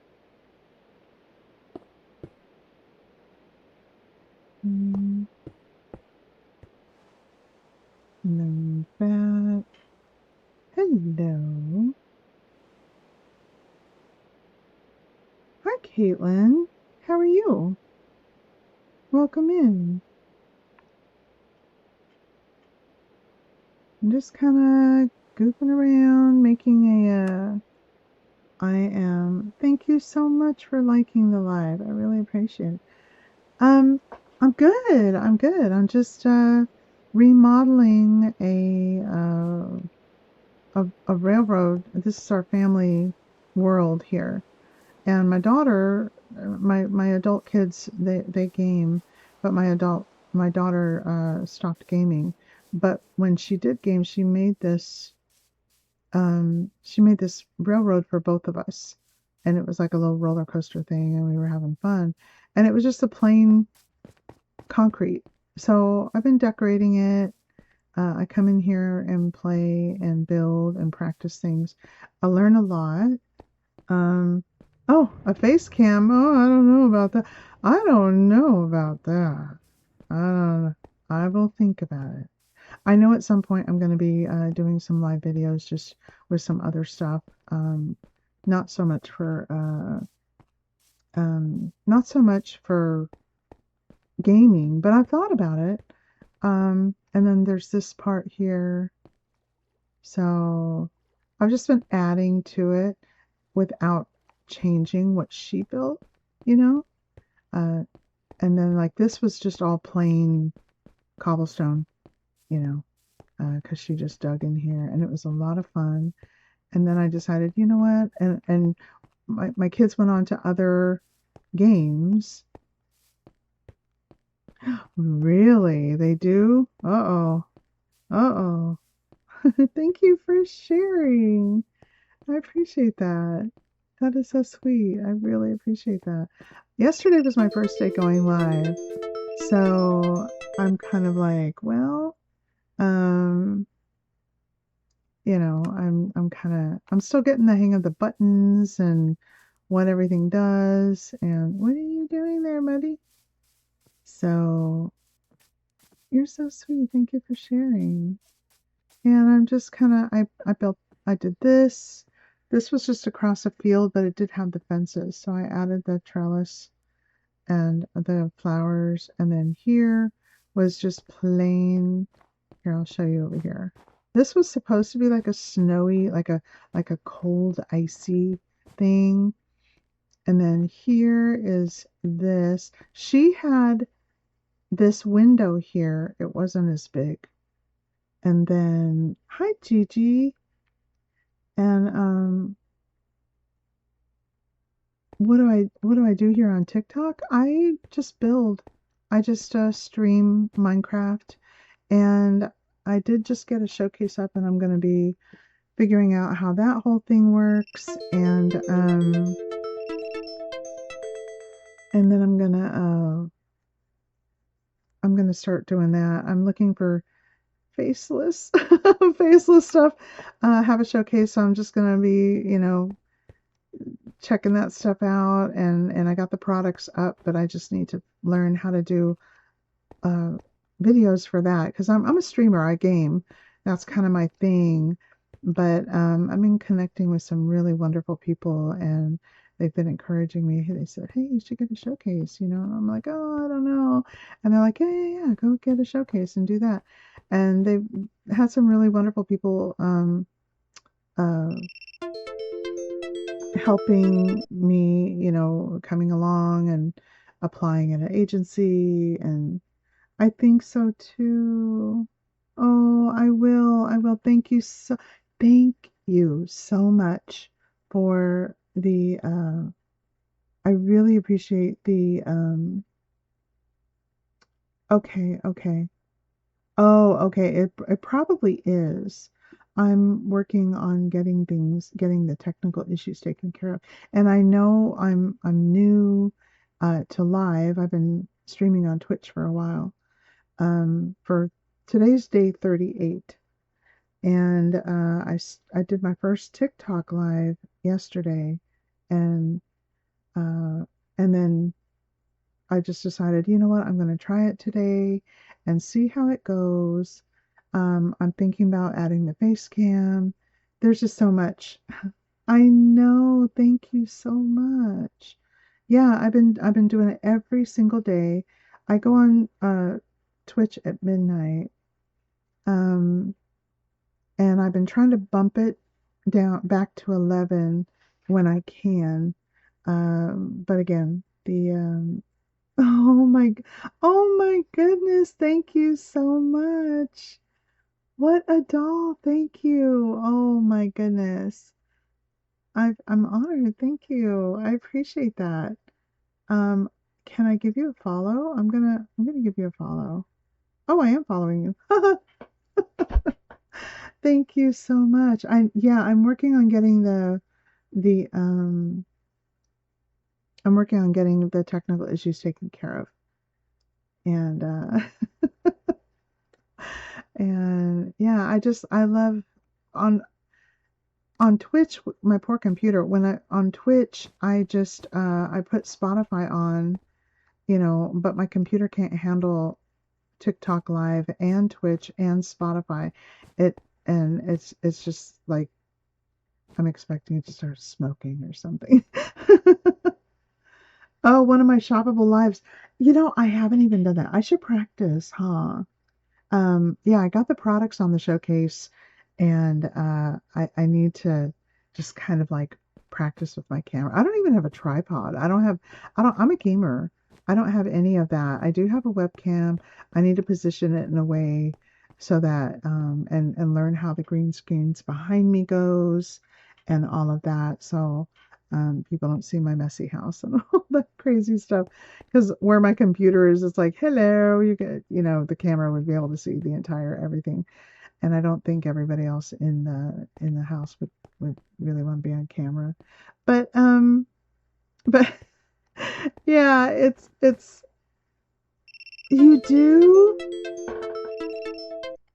and then that. Hello. Hi, Caitlin. How are you? Welcome in. I'm just kind of goofing around, making a. Thank you so much for liking the live. I really appreciate it. Um, I'm good. I'm good. I'm just remodeling a railroad. This is our family world here. And my daughter, my adult kids, they game, but my daughter stopped gaming. But when she did game, she made this railroad for both of us, and it was like a little roller coaster thing, and we were having fun. And it was just a plain concrete. So I've been decorating it. I come in here and play and build and practice things. I learn a lot. Um, oh, a face cam. Oh, I don't know about that. I don't know about that. I don't know. I will think about it. I know at some point I'm going to be doing some live videos just with some other stuff. Not so much for not so much for gaming, but I've thought about it. And then there's this part here. So I've just been adding to it without changing what she built, you know? Uh, and then like this was just all plain cobblestone, you know, because she just dug in here and it was a lot of fun. And then I decided, you know what? And my kids went on to other games. Really? They do? Uh-oh. Uh-oh. Thank you for sharing. I appreciate that. That is so sweet. I really appreciate that. Yesterday was my first day going live, so I'm kind of like, well, um, I'm still getting the hang of the buttons and what everything does. And what are you doing there, buddy? So you're so sweet. Thank you for sharing. And I'm just kind of I did this. This was just across a field, but it did have the fences. So I added the trellis and the flowers. And then here was just plain. Here, I'll show you over here. This was supposed to be like a snowy, like a cold, icy thing. And then here is this. She had this window here. It wasn't as big. And then, hi Gigi. And what do I do here on TikTok? I just build. I just stream Minecraft, and I did just get a showcase up, and I'm going to be figuring out how that whole thing works, and then I'm gonna start doing that. I'm looking for faceless faceless stuff. Have a showcase, so I'm just gonna be, checking that stuff out, and I got the products up, but I just need to learn how to do uh, videos for that because I'm a streamer. I game. That's kind of my thing. But I've been connecting with some really wonderful people, and they've been encouraging me. They said, "Hey, you should get a showcase," And I'm like, "Oh, I don't know." And they're like, "Yeah, yeah, yeah, go get a showcase and do that." And they've had some really wonderful people uh, helping me, coming along and applying at an agency, and I think so too. Oh, I will. I will. Thank you so much for the I really appreciate the okay, okay. Oh, okay. It probably is. I'm working on getting the technical issues taken care of. And I know I'm new to live. I've been streaming on Twitch for a while. For today's day 38, and I did my first TikTok live yesterday, and uh, and then I just decided, you know what, I'm going to try it today and see how it goes. I'm thinking about adding the face cam. There's just so much. I know. Thank you so much. Yeah, I've been doing it every single day. I go on Twitch at midnight. Um, and I've been trying to bump it down back to 11 when I can. But again, the oh my oh my goodness, thank you so much. What a doll. Thank you. Oh my goodness. I'm honored. Thank you. I appreciate that. Um, can I give you a follow? I'm gonna give you a follow. Oh, I am following you. Thank you so much. I'm working on getting the I'm working on getting the technical issues taken care of. And and yeah, I love on on Twitch, my poor computer, when I on Twitch, I put Spotify on, but my computer can't handle TikTok live and Twitch and Spotify. It and it's just like I'm expecting it to start smoking or something. Oh, one of my shoppable lives. I haven't even done that. I should practice, huh? Yeah, I got the products on the showcase, and I need to just kind of like practice with my camera. I don't even have a tripod. I'm a gamer. I don't have any of that. I do have a webcam. I need to position it in a way so that and learn how the green screens behind me goes and all of that. So people don't see my messy house and all that crazy stuff. Because where my computer is, it's like, hello, the camera would be able to see the entire everything. and I don't think everybody else in the house would really want to be on camera. But but yeah, it's you do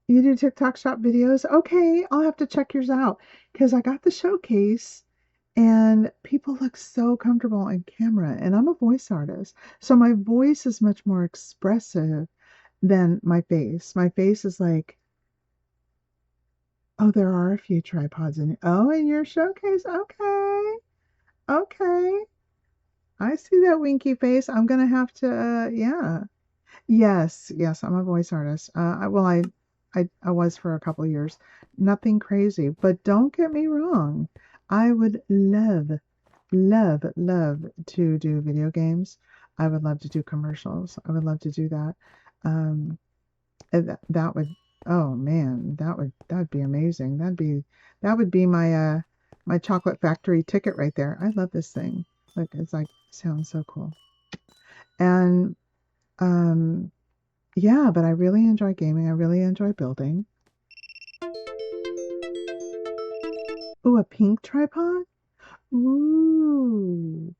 you do TikTok shop videos? Okay, I'll have to check yours out because I got the showcase and people look so comfortable on camera, and I'm a voice artist. So my voice is much more expressive than my face. My face is like, oh, there are a few tripods in it. Oh, in your showcase. Okay. Okay. I see that winky face. I'm gonna have to, yeah. Yes, yes, I'm a voice artist. Well, I was for a couple of years. Nothing crazy, but don't get me wrong. I would love to do video games. I would love to do commercials. I would love to do that. Um, that would, oh man, that'd be amazing. That would be my my chocolate factory ticket right there. I love this thing. It's like sounds so cool. And um yeah, but I really enjoy gaming. I really enjoy building. Ooh, a pink tripod? Ooh.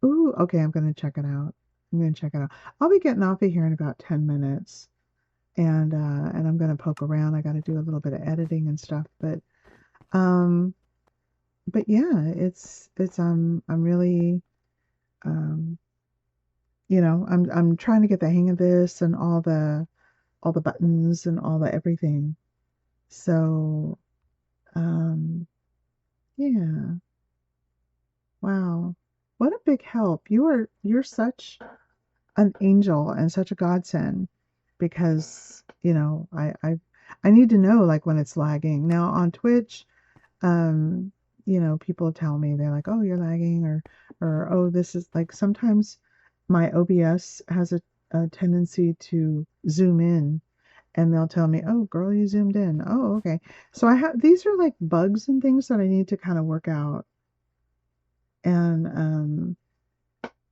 Ooh, okay, I'm gonna check it out. I'm gonna check it out. I'll be getting off of here in about 10 minutes. And I'm gonna poke around. I gotta do a little bit of editing and stuff, um but yeah, it's I'm really um I'm trying to get the hang of this and all the buttons and all the everything. So um yeah. Wow. What a big help. You're such an angel and such a godsend because, I need to know like when it's lagging. Now on Twitch, um, people tell me they're like, "Oh, you're lagging," or "Oh, this is like." Sometimes my OBS has a tendency to zoom in, and they'll tell me, "Oh, girl, you zoomed in." Oh, okay. So I have these are like bugs and things that I need to kind of work out. And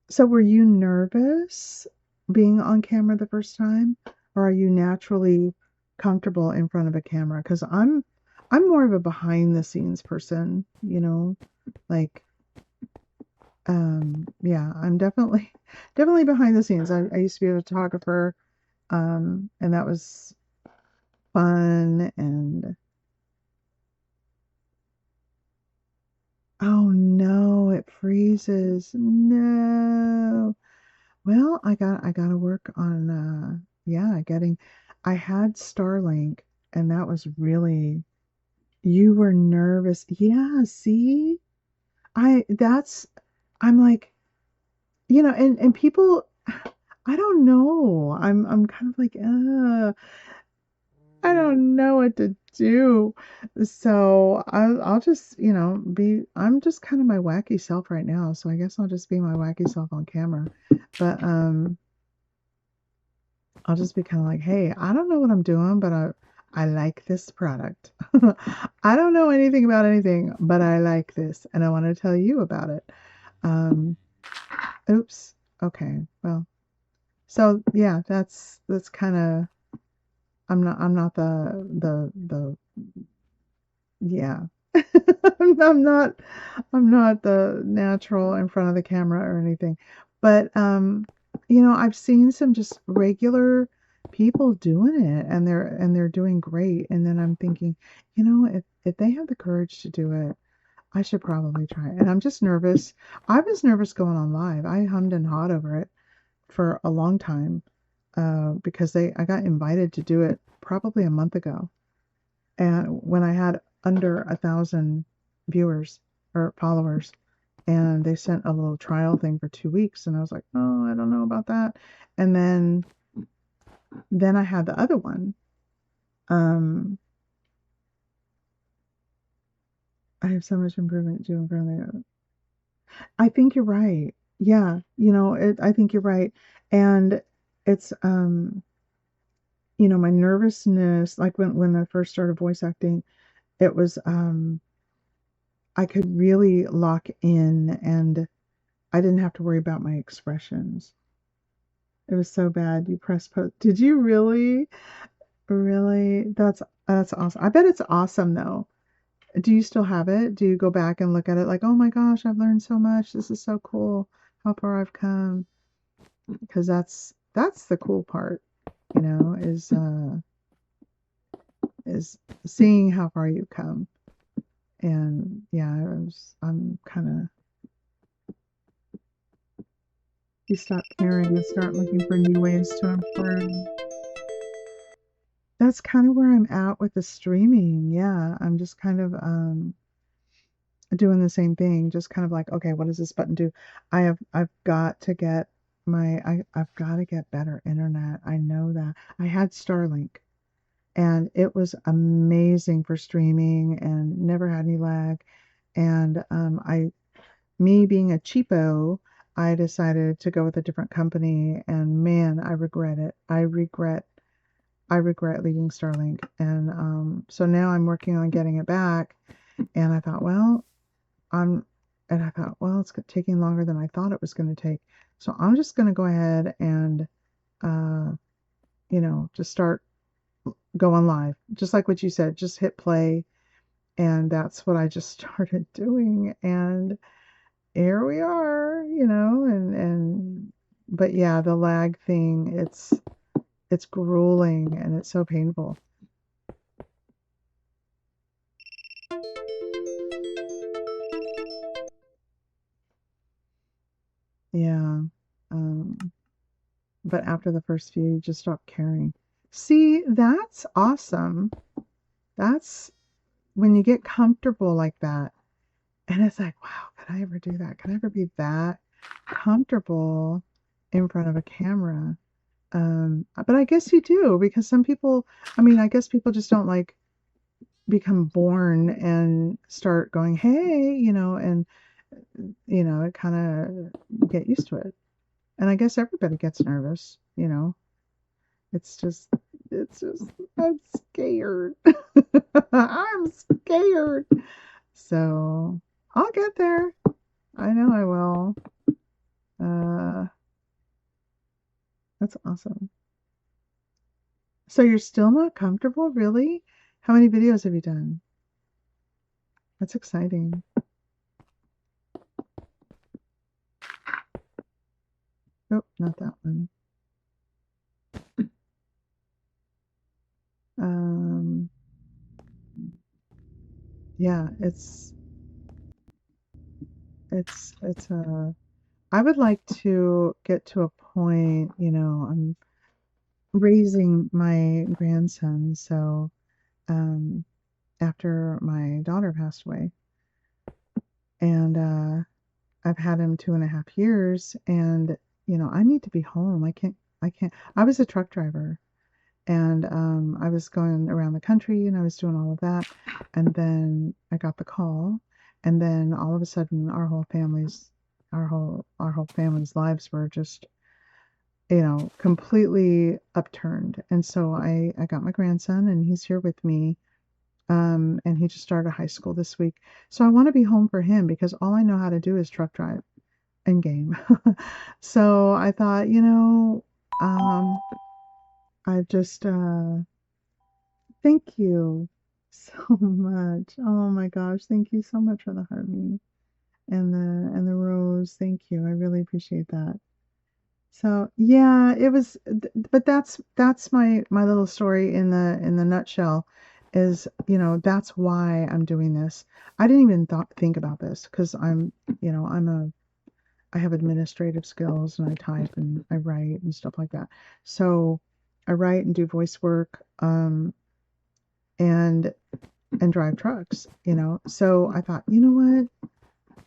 so were you nervous being on camera the first time, or are you naturally comfortable in front of a camera? Because I'm more of a behind the scenes person, like yeah, I'm definitely definitely behind the scenes. I used to be a photographer, and that was fun and oh no, it freezes. No. Well, I gotta work on yeah, getting I had Starlink and that was really you were nervous. Yeah, see? I that's I'm like, and people I don't know. I'm kind of like, I don't know what to do. So I'll just, I'm just kind of my wacky self right now. So I guess I'll just be my wacky self on camera. But I'll just be kind of like, hey, I don't know what I'm doing, but I like this product. I don't know anything about anything, but I like this, and I want to tell you about it. Um, oops. Okay. Well, so yeah, that's kind of I'm not the yeah. I'm not I'm not the natural in front of the camera or anything. But I've seen some just regular people doing it and they're doing great. And then I'm thinking, if they have the courage to do it, I should probably try it. And I'm just nervous. I was nervous going on live. I hummed and hawed over it for a long time because I got invited to do it probably a month ago. And when I had under 1,000 viewers or followers, and they sent a little trial thing for 2 weeks, and I was like, oh, I don't know about that. And then I had the other one. Um, I have so much improvement to improve. I think you're right. Yeah, I think you're right. And it's my nervousness, like when I first started voice acting, it was I could really lock in and I didn't have to worry about my expressions. It was so bad. You press post. Did you really? Really? That's awesome. I bet it's awesome though. Do you still have it? Do you go back and look at it like, oh my gosh, I've learned so much. This is so cool. How far I've come. Because that's the cool part, is seeing how far you've come. And yeah, I'm kind of you stop caring and start looking for new ways to improve. That's kind of where I'm at with the streaming. Yeah, I'm just kind of doing the same thing, just kind of like, okay, what does this button do? I've got to get I've got to get better internet. I know that. I had Starlink and it was amazing for streaming and never had any lag. And me being a cheapo, I decided to go with a different company and man, I regret it. I regret leaving Starlink. And so now I'm working on getting it back. And I thought, well, I'm, and I thought, well, it's taking longer than I thought it was going to take. So I'm just going to go ahead and, uh, just start going live. Just like what you said, just hit play. And that's what I just started doing. And here we are, but yeah, the lag thing, it's grueling and it's so painful. Yeah. Um, but after the first few, you just stop caring. See, that's awesome. That's when you get comfortable like that. And it's like, wow, could I ever do that? Could I ever be that comfortable in front of a camera? But I guess you do because some people, I mean, I guess people just don't like become born and start going, hey, and, it kind of get used to it. And I guess everybody gets nervous. It's just, I'm scared. I'm scared. So I'll get there. I know I will. Uh, that's awesome. So you're still not comfortable, really? How many videos have you done? That's exciting. Oh, not that one. Um, yeah, it's I would like to get to a point, I'm raising my grandson, so um after my daughter passed away, and I've had him 2.5 years, and I need to be home. I can't. I was a truck driver, and I was going around the country, and I was doing all of that, and then I got the call, and then all of a sudden, our whole family's lives were just completely upturned. And so I got my grandson, and he's here with me. And he just started high school this week. So I want to be home for him because all I know how to do is truck drive and game. So I thought, um, I just thank you so much. Oh my gosh, thank you so much for the heart me and the rose. Thank you. I really appreciate that. So yeah, but that's my little story in the nutshell is, that's why I'm doing this. I didn't even think about this because I have administrative skills and I type and I write and stuff like that. So I write and do voice work, and drive trucks. So I thought, you know what?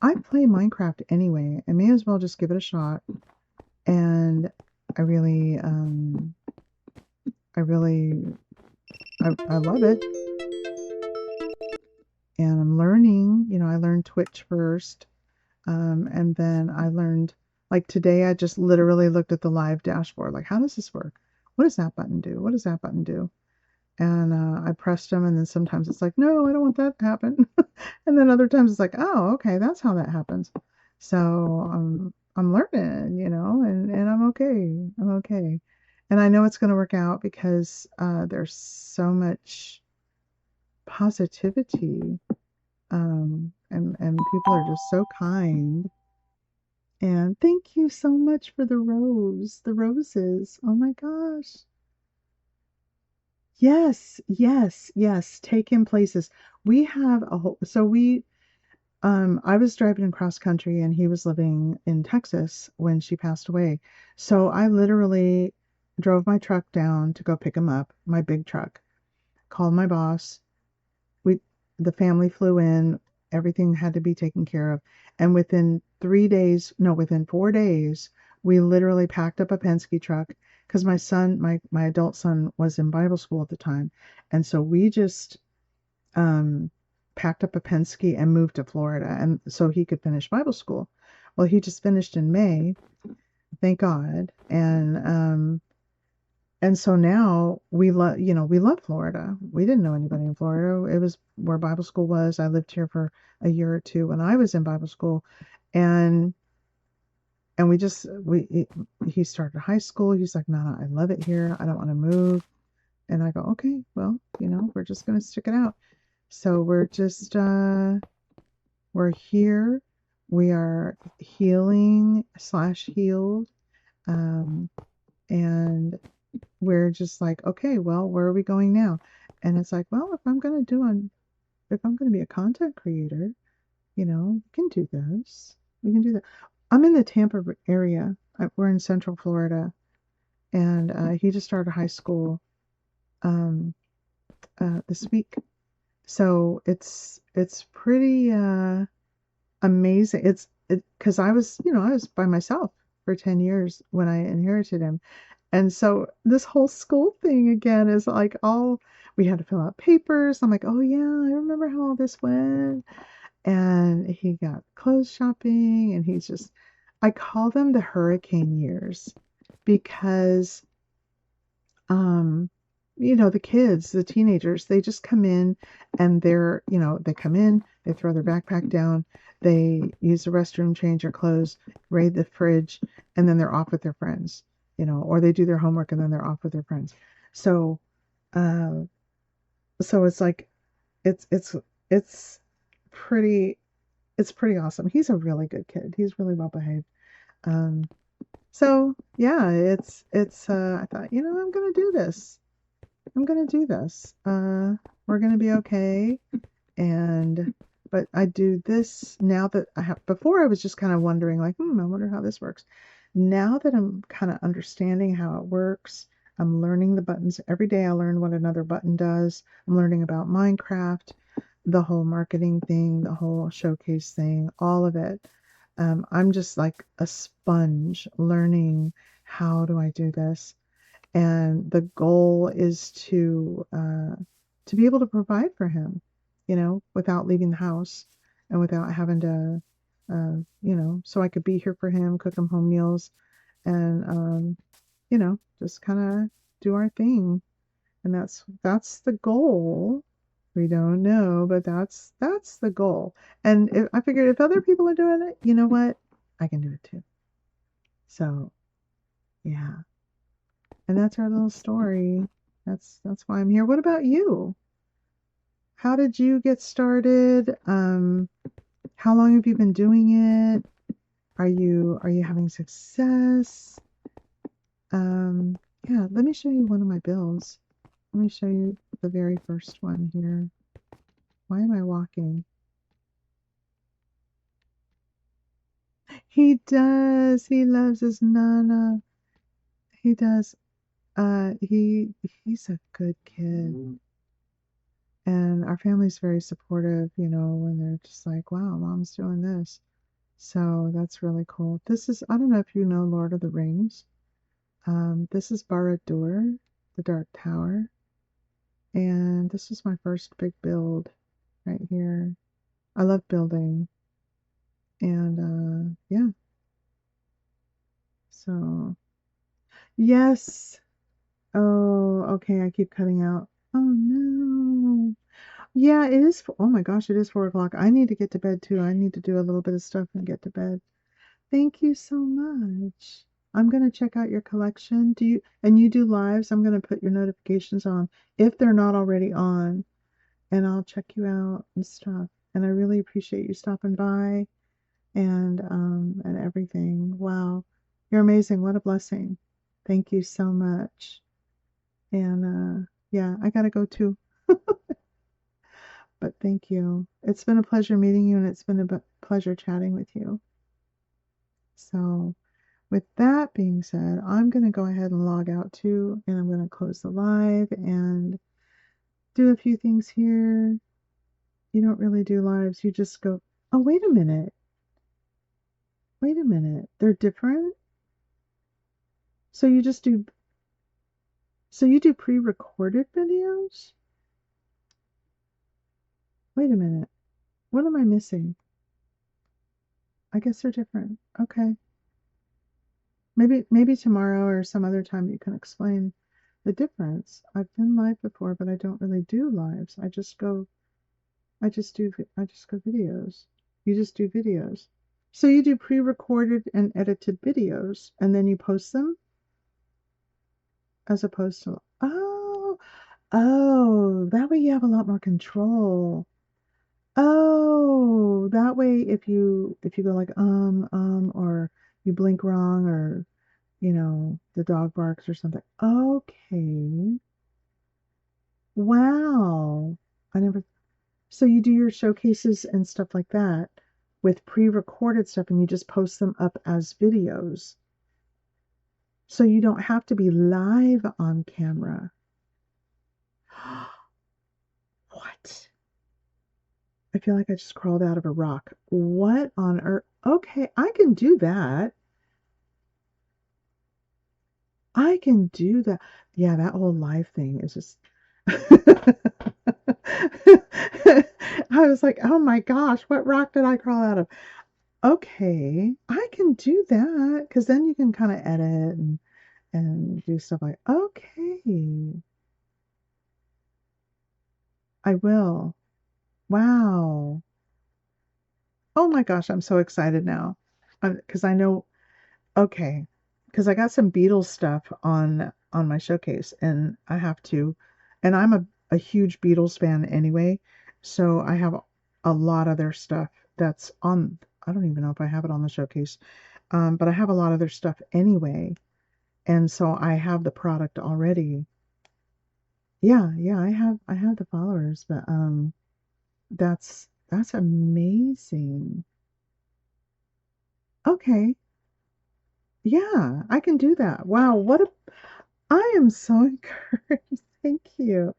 I play Minecraft anyway. I may as well just give it a shot. And I really, I really, I love it. And I'm learning, I learned Twitch first. And then I learned, like today, I just literally looked at the live dashboard. Like, how does this work? What does that button do? What does that button do? And I pressed them, and then sometimes it's like, no, I don't want that to happen. And then other times it's like, oh, okay, that's how that happens. So I'm learning, and I'm okay. I'm okay. And I know it's going to work out because there's so much positivity, and people are just so kind. And thank you so much for the roses. Oh my gosh. Yes, yes, yes. Take him places. We have a whole, so we, I was driving cross country and he was living in Texas when she passed away. So I literally drove my truck down to go pick him up, my big truck, called my boss. We, the family flew in, everything had to be taken care of. And within 3 days, no, within 4 days, we literally packed up a Penske truck because my son, my adult son was in Bible school at the time. And so we just um, packed up a Penske and moved to Florida, and so he could finish Bible school. Well, he just finished in May, thank God, and so now we love Florida. We didn't know anybody in Florida. It was where Bible school was. I lived here for a year or two when I was in Bible school, and we just we he started high school. He's like, no, I love it here. I don't want to move. And I go, okay, well, we're just gonna stick it out. So we're here. We are healing slash healed. Um, and we're just like, okay, well, where are we going now? And it's like, well, if I'm gonna be a content creator, we can do this. We can do that. I'm in the Tampa area. We're in Central Florida, and he just started high school um, this week. So it's pretty amazing. Because I was by myself for 10 years when I inherited him. And so this whole school thing again is like all we had to fill out papers. I'm like, oh yeah, I remember how all this went. And he got clothes shopping, and I call them the hurricane years because um the kids, the teenagers, they just come in and they come in, they throw their backpack down, they use the restroom, change their clothes, raid the fridge, and then they're off with their friends, or they do their homework and then they're off with their friends. So uh so it's like it's it's pretty it's pretty awesome. He's a really good kid. He's really well behaved. um so yeah, I thought, I'm gonna do this. I'm gonna do this. We're gonna be okay. And but I do this now that I have. Before I was just kind of wondering, like, I wonder how this works. Now that I'm kind of understanding how it works, I'm learning the buttons. Every day I learn what another button does. I'm learning about Minecraft, the whole marketing thing, the whole showcase thing, all of it. I'm just like a sponge learning how do I do this, and the goal is to be able to provide for him, without leaving the house and without having to, so I could be here for him, cook him home meals, and just kind of do our thing. And that's the goal. We don't know, but that's the goal. And I figured if other people are doing it, you know what? I can do it too. So yeah. And that's our little story. That's why I'm here. What about you? How did you get started? How long have you been doing it? Are you having success? Um, yeah, let me show you one of my bills. Let me show you the very first one here. Why am I walking? He does. He loves his Nana. He does. He's a good kid. And our family's very supportive, when they're just like, wow, mom's doing this. So that's really cool. I don't know if you know Lord of the Rings. This is Barad-dûr, the Dark Tower. And this is my first big build right here. I love building. And yeah, so yes. Oh, okay, I keep cutting out. Oh no. Yeah, it is. Oh my gosh, it is 4 o'clock. I need to get to bed too. I need to do a little bit of stuff and get to bed. Thank you so much. I'm gonna check out your collection. And you do lives? I'm gonna put your notifications on if they're not already on, and I'll check you out and stuff. And I really appreciate you stopping by and everything. Wow. You're amazing. What a blessing. Thank you so much. And yeah, I gotta go too. But thank you. It's been a pleasure meeting you, and it's been a pleasure chatting with you. So, with that being said, I'm going to go ahead and log out too, and I'm going to close the live and do a few things here. You don't really do lives, you just go, oh, wait a minute. Wait a minute. They're different? So you just do, so you do pre-recorded videos? Wait a minute. What am I missing? I guess they're different. Okay. Maybe tomorrow or some other time you can explain the difference. I've been live before, but I don't really do lives. I just go videos. You just do videos. So you do pre-recorded and edited videos and then you post them as opposed to, oh, that way you have a lot more control. Oh, that way if you go like or you blink wrong or the dog barks or something. Okay. Wow. I never So you do your showcases and stuff like that with pre-recorded stuff and you just post them up as videos. So you don't have to be live on camera. What? I feel like I just crawled out of a rock. What on earth? Okay, I can do that. I can do that. Yeah, that whole live thing is just I was like, oh my gosh, what rock did I crawl out of? Okay, I can do that because then you can kind of edit and do stuff like, okay, I will. Wow. Oh my gosh, I'm so excited now. Because I know, okay, because I got some Beatles stuff on my showcase and I have to, and I'm a huge Beatles fan anyway, so I have a lot of their stuff that's on, I don't even know if I have it on the showcase, but I have a lot of their stuff anyway. And so I have the product already. Yeah, yeah, I have the followers, but that's amazing. Okay. Yeah, I can do that. Wow, I am so encouraged. Thank you.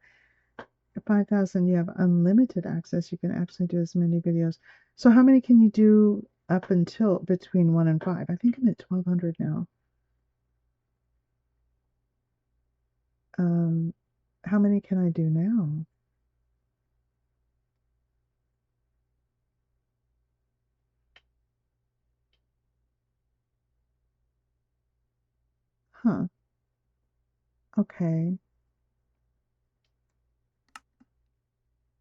At 5,000, you have unlimited access. You can actually do as many videos. So how many can you do up until between 1 and 5? I think I'm at 1,200 now. Um, how many can I do now? Huh. Okay.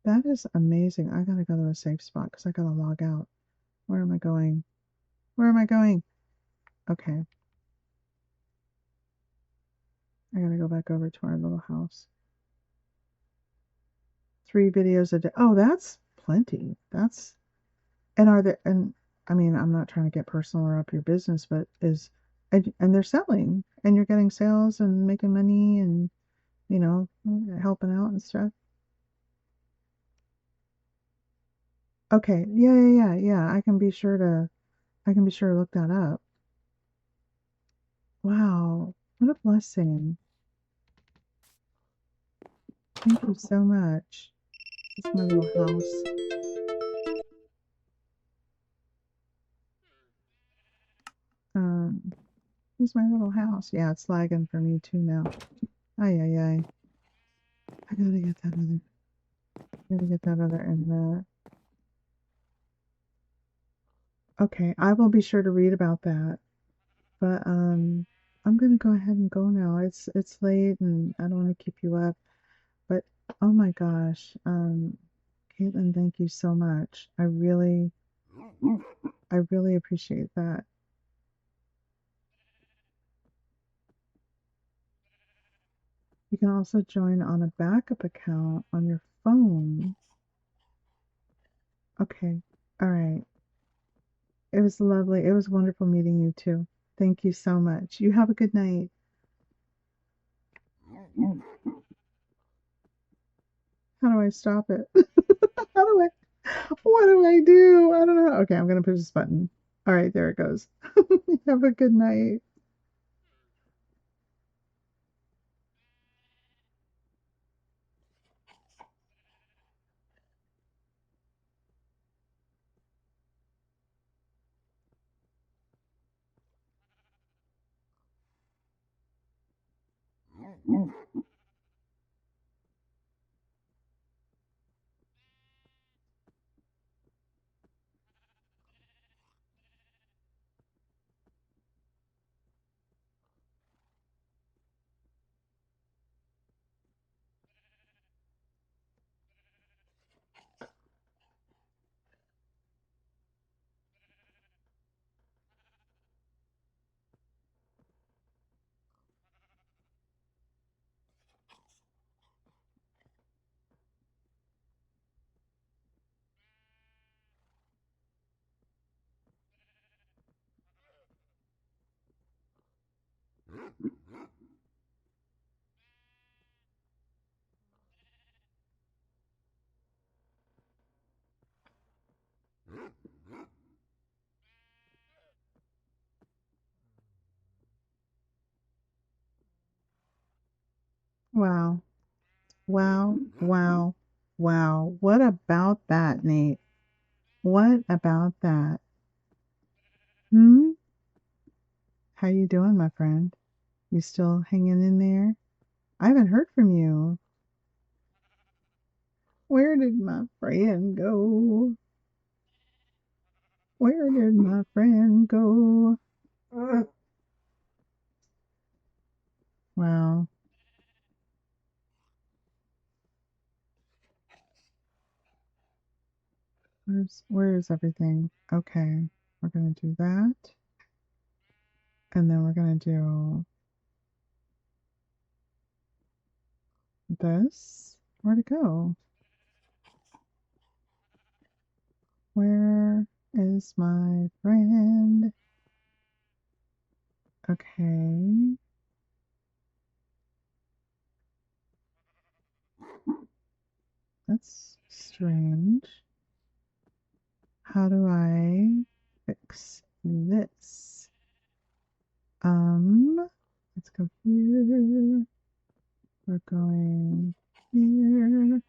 That is amazing. I gotta go to a safe spot because I gotta log out. Where am I going? Where am I going? Okay. I gotta go back over to our little house. 3 videos a day. Oh, that's plenty. And are there, and I mean, I'm not trying to get personal or up your business, but and they're selling and you're getting sales and making money and, helping out and stuff. Okay. Yeah, yeah, yeah, yeah. I can be sure to look that up. Wow. What a blessing. Thank you so much. It's my little house. Um, it's my little house. Yeah, it's lagging for me too now. Ay, ay, ay. I gotta get that other, gotta get that other internet. Okay, I will be sure to read about that. But I'm gonna go ahead and go now. It's late and I don't want to keep you up. But oh my gosh, Caitlin, thank you so much. I really appreciate that. You can also join on a backup account on your phone. Okay. All right. It was lovely. It was wonderful meeting you too. Thank you so much. You have a good night. How do I stop it? How do I, what do I do? I don't know. Okay, I'm going to push this button. All right, there it goes. Have a good night. Wow. Wow. Wow. Wow. What about that, Nate? What about that? Hmm? How you doing, my friend? You still hanging in there? I haven't heard from you. Where did my friend go? Where did my friend go? Wow. Where's everything? Okay. We're gonna do that. And then we're gonna do this. Where'd it go? Where is my friend? Okay. That's strange. How do I fix this? Let's go here. We're going here.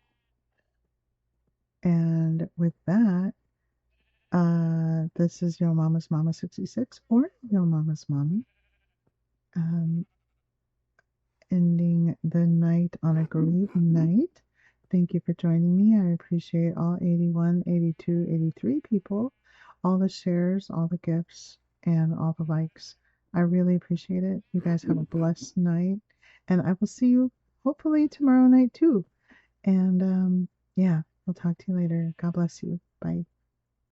And with that, this is Yo Mama's Mama 66 or Yo Mama's Mommy. Um, Ending the night on a great night. Thank you for joining me. I appreciate all 81, 82, 83 people, all the shares, all the gifts, and all the likes. I really appreciate it. You guys have a blessed night, and I will see you hopefully tomorrow night too. And yeah, we'll talk to you later. God bless you. Bye.